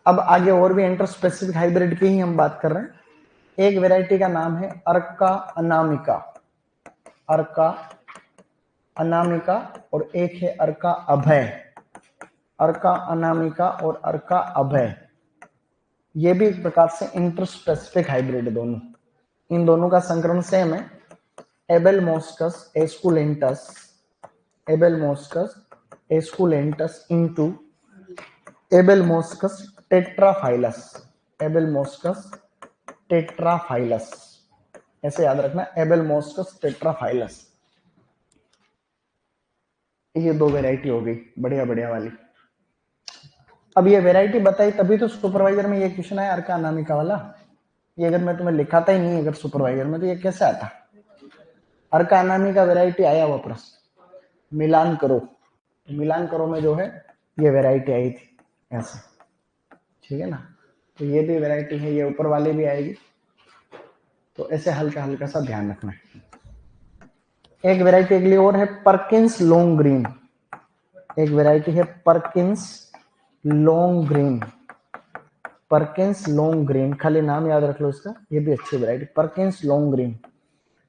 अब आगे और भी इंटर स्पेसिफिक हाइब्रिड की ही हम बात कर रहे हैं। एक वैरायटी का नाम है अर्का अनामिका, अर्का अनामिका, और एक है अर्का अभय, अर्का अनामिका और अर्का अभय, ये भी एक प्रकार से इंटरस्पेसिफिक हाइब्रिड है दोनों। इन दोनों का संकरण सेम है, Abelmoschus esculentus, Abelmoschus esculentus into Abelmoschus tetraphyllus, Abelmoschus tetraphyllus, ऐसे याद रखना एबेल मोस्कस टेट्राफाइलस। ये 2 वैरायटी हो गई बढ़िया बढ़िया वाली। अब ये वैरायटी बताई तभी तो सुपरवाइजर में ये क्वेश्चन आया अर्का अनामिका वाला। ये अगर मैं तुम्हें लिखाता ही नहीं अगर सुपरवाइजर में तो ये कैसे आता? अर्का अनामिका वैरायटी आया हुआ प्रश्न, मिलान करो, तो मिलान करो में जो है ये वैरायटी आई थी ऐसे, ठीक है ना। तो ये भी वैरायटी है, ये ऊपर वाली भी आएगी, तो ऐसे हल्का हल्का सा ध्यान रखना है। एक वैरायटी अगली और है परकिंस लॉन्ग ग्रीन, एक वैरायटी है Perkins long green, Perkins long green, खाली नाम याद रख लो इसका, ये भी अच्छी वैरायटी परकिंस लॉन्ग ग्रीन।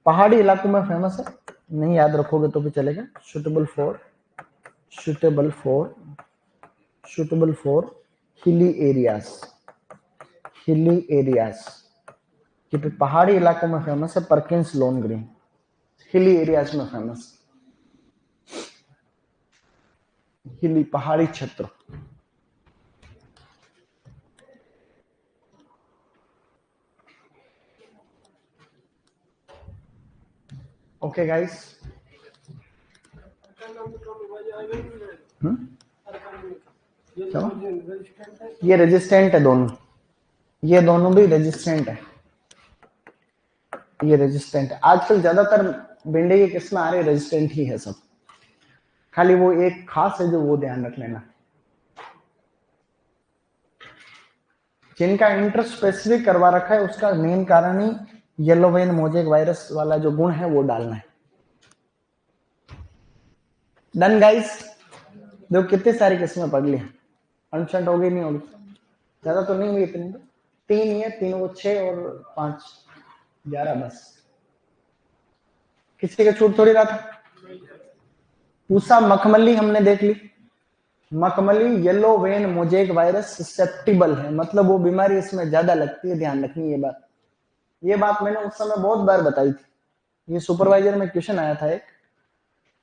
पहाड़ी इलाकों में फेमस है, नहीं याद रखोगे तो भी चलेगा। सुटेबल फॉर हिली एरियाज, कि पहाड़ी इलाकों में फेमस है Perkins long green, hilly areas में फेमस, हिली पहाड़ी क्षेत्र। ओके गाइस, ये रेजिस्टेंट है दोनों, ये दोनों भी रेजिस्टेंट है, ये रेजिस्टेंट है। आजकल ज्यादातर भिंडी की किस्में आ रही रेजिस्टेंट ही है सब, खाली वो एक खास है जो वो ध्यान रख लेना। जिनका इंटरेस्ट स्पेसिफिक करवा रखा है उसका मेन कारण ही येलो वेन मोजेक वायरस वाला जो गुण है वो डालना है। डन गाइस, देखो कितनी सारी किस्में पढ़ ली, अनशंट होगी नहीं होगी, ज्यादा तो नहीं हुई इतनी, तो 3 ही है, 3 को 6 और 5 11 बस, किसी का छूट थोड़ी रहा था। पूसा मखमली हमने देख ली, मखमली yellow vein mosaic virus susceptible है, मतलब वो बीमारी इसमें ज्यादा लगती है, ध्यान रखनी ये बात मैंने उस समय बहुत बार बताई थी। ये सुपरवाइजर में क्वेश्चन आया था एक,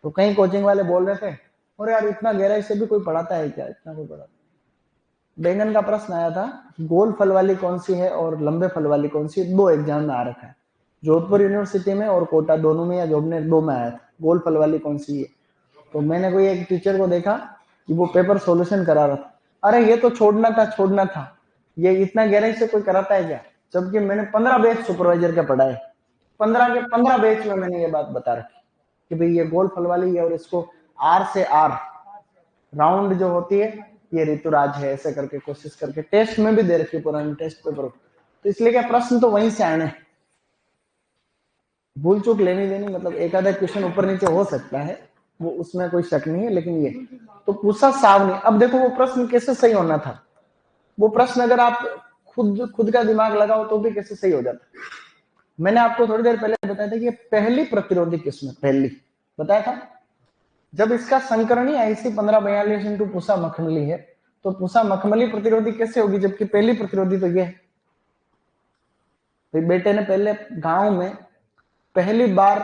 तो कई कोचिंग वाले बोल रहे थे और यार इतना गहराई से भी कोई पढ़ाता है क्या, इतना कोई पढ़ाता। बैंगन का प्रश्न आया था, गोल फल वाली कौन सी है और लंबे फल वाली कौन सी है, 2 एग्जाम में आ रखा है, जोधपुर यूनिवर्सिटी में और कोटा दोनों में, या जोबनेर 2 में आया था, गोल फल वाली कौन सी है। तो मैंने कोई एक टीचर को देखा कि वो पेपर सॉल्यूशन करा रहा था, अरे ये तो छोड़ना था, ये इतना गहराई से कोई कराता है क्या, जबकि मैंने 15 बैच सुपरवाइजर के पढ़ाए, 15 के 15 बैच में मैंने ये बात बता रखी कि भाई ये गोल फल वाली है और इसको आर से आर राउंड जो होती है ये ऋतुराज है, ऐसे करके कोशिश करके टेस्ट में भी दे रखी पुराने टेस्ट पेपर, तो इसलिए क्या प्रश्न तो वहीं से आने, भूल चूक लेनी देनी, मतलब एक आधा क्वेश्चन ऊपर नीचे हो सकता है, वो उसमें कोई शक नहीं है, लेकिन ये तो पूछा सावनी। अब देखो वो प्रश्न कैसे सही होना था, वो प्रश्न अगर आप खुद का दिमाग लगाओ तो भी कैसे सही हो जाता। मैंने आपको थोड़ी देर पहले बताया था कि पहली प्रतिरोधी किस्म, पहली बताया था, जब इसका संकरणी IC 1542 इंटू पूसा मखमली है तो पूसा मखमली प्रतिरोधी कैसे होगी, जबकि पहली प्रतिरोधी तो ये है। बेटे ने पहले गांव में पहली बार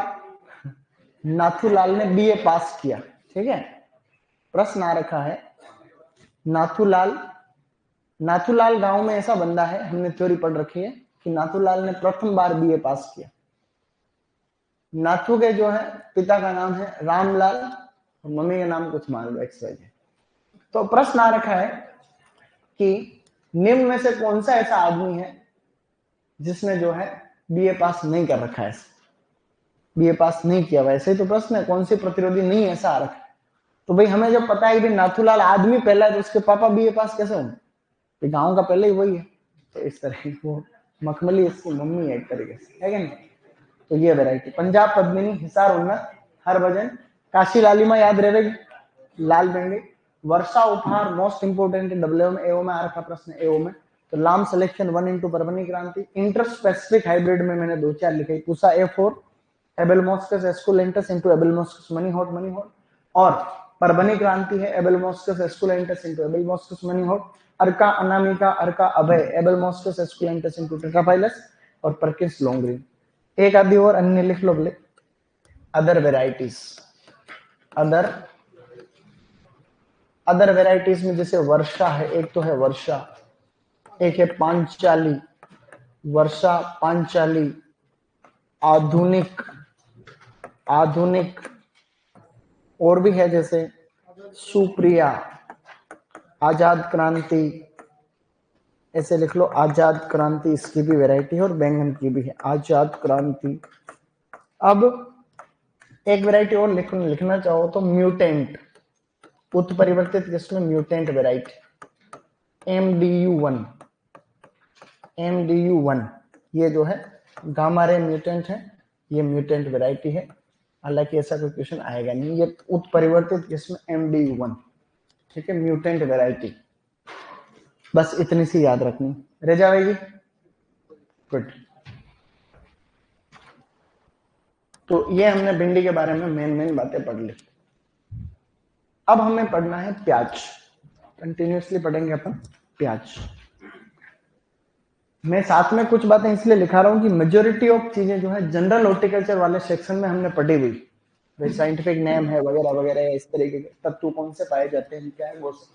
नाथूलाल ने BA पास किया, ठीक है, प्रश्न आ रखा है नाथूलाल गांव में ऐसा बंदा है, हमने थ्योरी पढ़ रखी है कि नाथूलाल ने प्रथम बार BA पास किया। नाथू के जो है पिता का नाम है रामलाल और मम्मी का नाम कुछ मान लो XYZ। तो प्रश्न आ रखा है कि निम्न में से कौन सा ऐसा आदमी है जिसने जो है BA पास नहीं कर रखा है, BA पास नहीं किया, वैसे ही तो प्रश्न है कौन सी प्रतिरोधी नहीं ऐसा आ रखा है। तो भाई हमें जब पता है कि नाथूलाल आदमी पहला है तो उसके पापा BA पास कैसे होंगे, गांव का पहले ही वही है, तो इस तरह वो मखमली इसकी मम्मी है एक तरीके से, है कि नहीं। तो ये वैरायटी पंजाब पद्मिनी, हिसार उन्नत, हरभजन, काशी लालिमा याद रहेगी, लाल भिंडी, वर्षा उपहार मोस्ट इंपोर्टेंट डब्ल्यू में, एओ में आ रखा प्रश्न, एओ में तो लाम सिलेक्शन 1 इंटू परभनी क्रांति, इंटर स्पेसिफिक हाइब्रिड में मैंने 2-4 लिखे, Pusa A4 Abelmoschus esculentus into Abelmoschus manihot, और परभनी क्रांति है Abelmoschus esculentus into Abelmoschus manihot, Arka Anamika, Arka Abhay, Abelmoschus esculentus into tetraphyllus, और परकिंस लॉन्ग ग्रीन। एक आदि और अन्य लिख लो बोले, अदर वेराइटीज, अदर वेराइटीज में जैसे वर्षा है, एक तो है वर्षा, एक है पांचाली, वर्षा पांचाली, आधुनिक और भी है जैसे सुप्रिया, आजाद क्रांति, ऐसे लिख लो, आजाद क्रांति इसकी भी वैरायटी है और बैंगन की भी है, आजाद क्रांति। अब एक वैरायटी और लिखना चाहो तो म्यूटेंट, उत्परिवर्तित किस्म म्यूटेंट वैरायटी, MDU1, MDU1 ये जो है गामा रे म्यूटेंट है, ये म्यूटेंट वैरायटी है। हालांकि ऐसा कोई क्वेश्चन आएगा नहीं, ये उत्परिवर्तित किस्म MDU1, ठीक है, म्यूटेंट वैरायटी। बस इतनी सी याद रखनी, रह जाएगी। गुड। तो ये हमने भिंडी के बारे में मेन बातें पढ़ ली। अब हमें पढ़ना है प्याज, कंटिन्यूअसली पढ़ेंगे अपन प्याज। मैं साथ में कुछ बातें इसलिए लिखा रहा हूं कि मेजोरिटी ऑफ चीजें जो है जनरल हॉर्टिकल्चर वाले सेक्शन में हमने पढ़ी हुई, भाई साइंटिफिक नेम है वगैरह वगैरह, इस तरीके के तत्व कौन से पाए जाते हैं क्या है वो सब।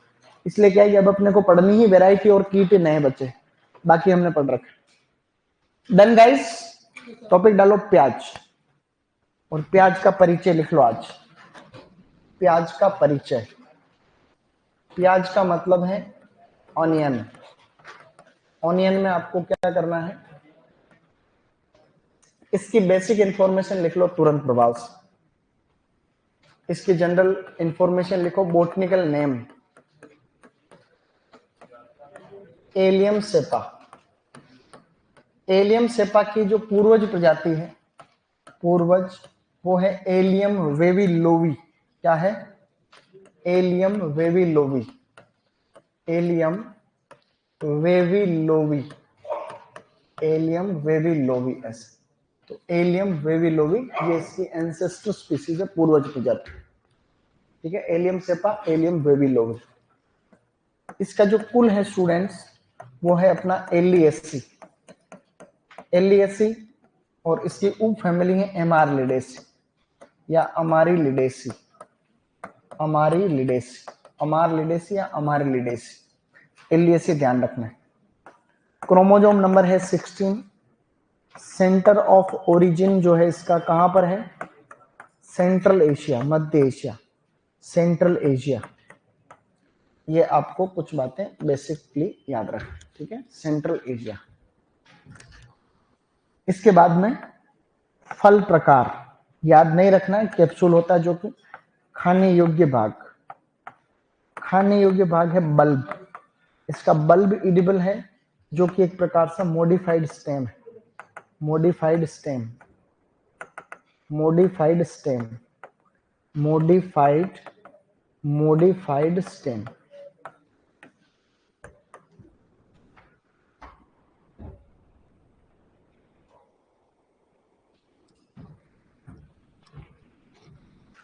इसलिए क्या है कि अब अपने को पढ़नी ही वैरायटी और कीट नए बचे, बाकी हमने पढ़ रखा। डन गाइस, टॉपिक डालो प्याज, और प्याज का परिचय लिख लो आज। प्याज का परिचय, प्याज का मतलब है ऑनियन। ऑनियन में आपको क्या करना है, इसकी बेसिक इंफॉर्मेशन लिख लो तुरंत प्रभाव से। इसकी जनरल इंफॉर्मेशन लिखो, botanical name Allium cepa. Allium cepa की जो पूर्वज प्रजाति है, पूर्वज वो है एलियम वेविलोवी। क्या है? एलियम वेविलोवी, एलियम वेविलोवी, एलियम वेविलोवी ऐसे। तो एलियम वेविलोवी ये इसकी एंसेस्टर स्पीसीज है, पूर्वज प्रजाति, ठीक है। Allium cepa, Allium vavilovii. इसका जो कुल है स्टूडेंट्स वो है अपना एलिएसी, एलिएसी, और इसकी उप फैमिली है एमारलिडेसी या अमारिलिडेसी, अमारिलिडेसी, अमारलिडेसी या अमारिलिडेसी। एलिएसी ध्यान रखना है। क्रोमोसोम नंबर है 16। सेंटर ऑफ ओरिजिन जो है इसका कहां पर है? सेंट्रल एशिया, मध्य एशिया, सेंट्रल एशिया। ये आपको कुछ बातें बेसिकली याद रखें, ठीक है, सेंट्रल एशिया। इसके बाद में फल प्रकार याद नहीं रखना है, कैप्सूल होता है जो कि खाने योग्य भाग, खाने योग्य भाग है बल्ब। इसका बल्ब इडिबल है जो कि एक प्रकार से मॉडिफाइड स्टेम है, modified stem, modified stem, modified, modified stem.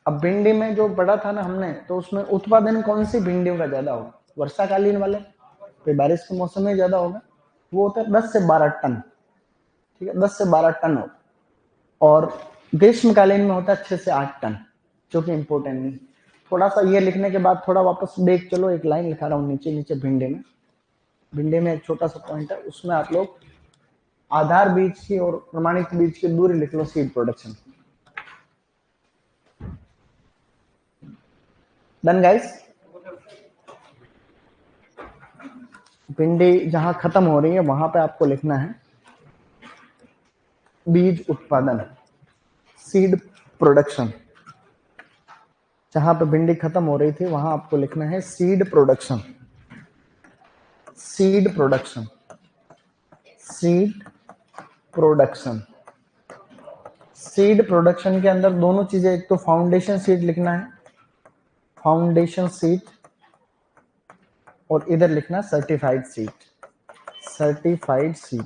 अब भिंडी में जो पढ़ा था ना हमने, तो उसमें उत्पादन कौन सी भिंडियों का ज्यादा होगा? वर्षाकालीन वाले, फिर बारिश के मौसम में ज्यादा होगा, वो होता है 10 से 12 टन, ठीक है, 10 से 12 टन होगा। और ग्रीष्मकालीन में होता है 6 से 8 टन, जो कि इंपॉर्टेंट नहीं। थोड़ा सा ये लिखने के बाद थोड़ा वापस बैक चलो, एक लाइन लिखा रहा हूँ नीचे नीचे भिंडी में, भिंडी में एक छोटा सा पॉइंट है, उसमें आप लोग आधार बीज की और प्रमाणित बीज की दूरी लिख लो, सीड प्रोडक्शन। Done guys. भिंडी जहां खत्म हो रही है वहां पे आपको लिखना है बीज उत्पादन, सीड प्रोडक्शन। जहां पे भिंडी खत्म हो रही थी वहां आपको लिखना है seed production, seed production, seed production. Seed production के अंदर दोनों चीजें, एक तो फाउंडेशन सीड लिखना है, फाउंडेशन सीड, और इधर लिखना सर्टिफाइड सीड, सर्टिफाइड सीड।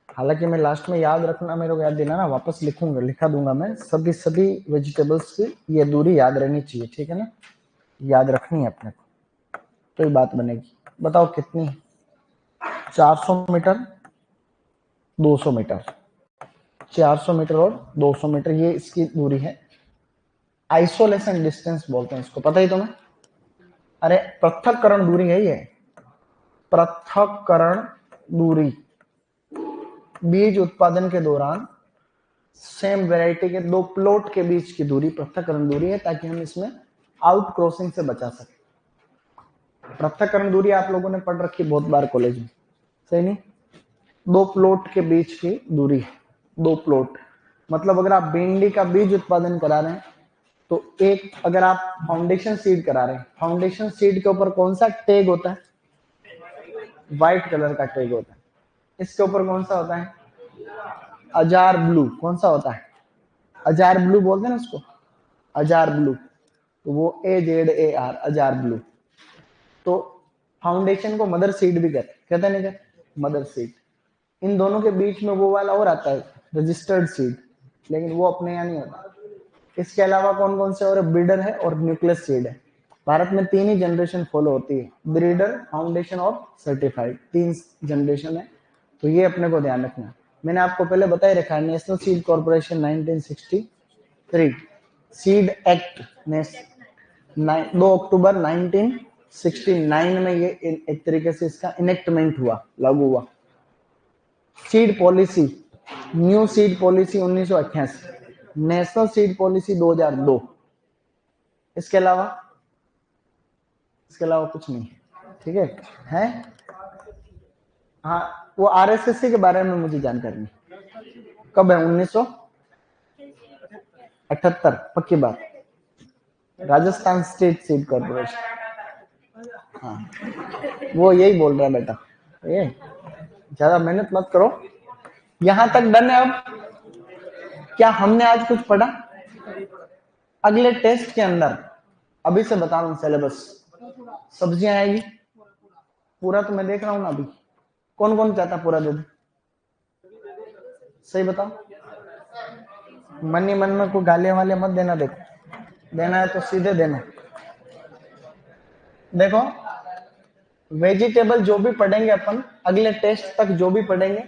हालांकि मैं लास्ट में याद रखना, मेरे को याद दिलाना, वापस लिखूंगा, लिखा दूंगा मैं, सभी वेजिटेबल्स की ये दूरी याद रहनी चाहिए, ठीक है ना, याद रखनी है अपने को, तो ये बात बनेगी। बताओ कितनी? 400 मीटर, 200 मीटर, 400 मीटर और 200 मीटर, ये इसकी दूरी है। आइसोलेशन डिस्टेंस बोलते हैं इसको, पता ही तुम्हें? अरे पृथक्करण दूरी है ये, पृथक्करण दूरी। बीज उत्पादन के दौरान सेम वैरायटी के दो प्लॉट के बीच की दूरी पृथक्करण दूरी है, ताकि हम इसमें आउट क्रॉसिंग से बचा सकें। पृथक्करण दूरी आप लोगों ने पढ़ रखी बहुत बार कॉलेज में, सही नहीं? दो प्लॉट के बीच की दूरी है, दो प्लॉट मतलब अगर आप भिंडी का बीज उत्पादन करा रहे हैं तो एक, अगर आप फाउंडेशन सीड करा रहे हैं, फाउंडेशन सीड के ऊपर कौन सा टैग होता है? व्हाइट कलर का टैग होता है। इसके ऊपर कौन सा होता है? अजार ब्लू। कौन सा होता है? अजार ब्लू बोलते हैं ना उसको, अजार ब्लू। तो वो AZAR, अजार ब्लू। तो फाउंडेशन को मदर सीड भी कहते हैं, नहीं कहते? Mother seed. इन दोनों के बीच में वो वाला और आता है रजिस्टर्ड सीड, लेकिन वो अपने यहाँ नहीं होता। इसके अलावा कौन कौन से और? ब्रीडर है और न्यूक्लियस सीड है। भारत में 3 ही जनरेशन फॉलो होती है, ब्रीडर, फाउंडेशन और सर्टिफाइड, 3 जनरेशन है। तो ये अपने को ध्यान रखना। मैंने आपको पहले बता ही रखा है, national seed corporation 1963, seed act 2 अक्टूबर 1969 में ये एक तरीके से इसका इनेक्टमेंट हुआ, लागू हुआ। Seed policy, new seed policy 1988, national seed policy 2002। इसके अलावा कुछ नहीं, ठीक है? हाँ, वो RSSC के बारे में मुझे जानकारी नहीं, कब है? 1978, पक्की बात। राजस्थान स्टेट सीड कॉर्पोरेशन, हाँ वो यही बोल रहा है बेटा, ये ज्यादा मेहनत मत करो। यहां तक डन है। अब क्या हमने आज कुछ पढ़ा? अगले टेस्ट के अंदर अभी से बता रहा हूं सिलेबस, सब्जियां आएगी पूरा, तो मैं देख रहा हूं ना अभी। कौन कौन चाहता पूरा दे दे? सही बताओ। मन ही मन में कोई गालियां वाले मत देना, देखो देना है तो सीधे देना। देखो वेजिटेबल जो भी पढ़ेंगे अपन अगले टेस्ट तक, जो भी पढ़ेंगे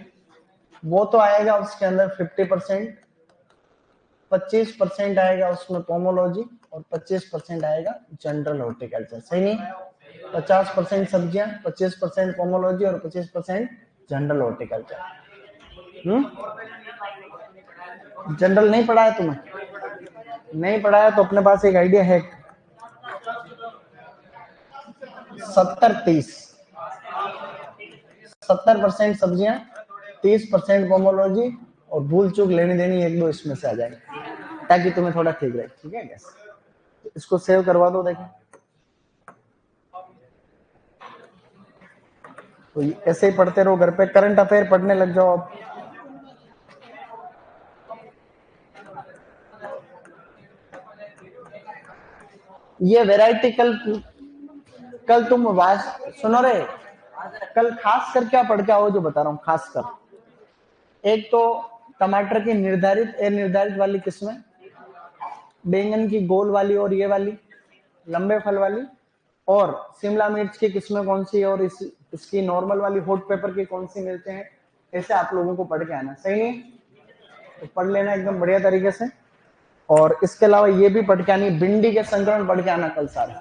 वो तो आएगा उसके अंदर 50%, 25% आएगा उसमें पोमोलॉजी और 25% आएगा जनरल हॉर्टिकल्चर, सही नहीं? 50% सब्जियां, 25% पोमोलॉजी और 25% जनरल हॉर्टिकल्चर। जनरल नहीं पढ़ा है तुम्हें? नहीं पढ़ा है तो अपने पास एक आइडिया है, 70-30, 70% सब्जियां, 30% पोमोलॉजी और भूल चूक लेनी देनी 1-2 इसमें से आ जाएंगे, ताकि तुम्हें थोड़ा ठीक रहे, ठीक है? इसको सेव करवा दो। देखो तो ऐसे ही पढ़ते रहो घर पे, करंट अफेयर पढ़ने लग जाओ अब। ये वैरायटी कल तुम सुनो रे, कल खास कर क्या पढ़ के आओ जो बता रहा हूँ। खास कर एक तो टमाटर की निर्धारित, निर्धारित वाली किस्में, बैंगन की गोल वाली और ये वाली लंबे फल वाली, और शिमला मिर्च की किस्में कौन सी, और इसकी नॉर्मल वाली हॉट पेपर की कौन सी मिलते हैं, ऐसे आप लोगों को पढ़ के आना, सही नहीं? तो पढ़ लेना एकदम बढ़िया तरीके से। और इसके अलावा ये भी पढ़ के आनी, भिंडी के संक्रमण पढ़ के आना कल सारे।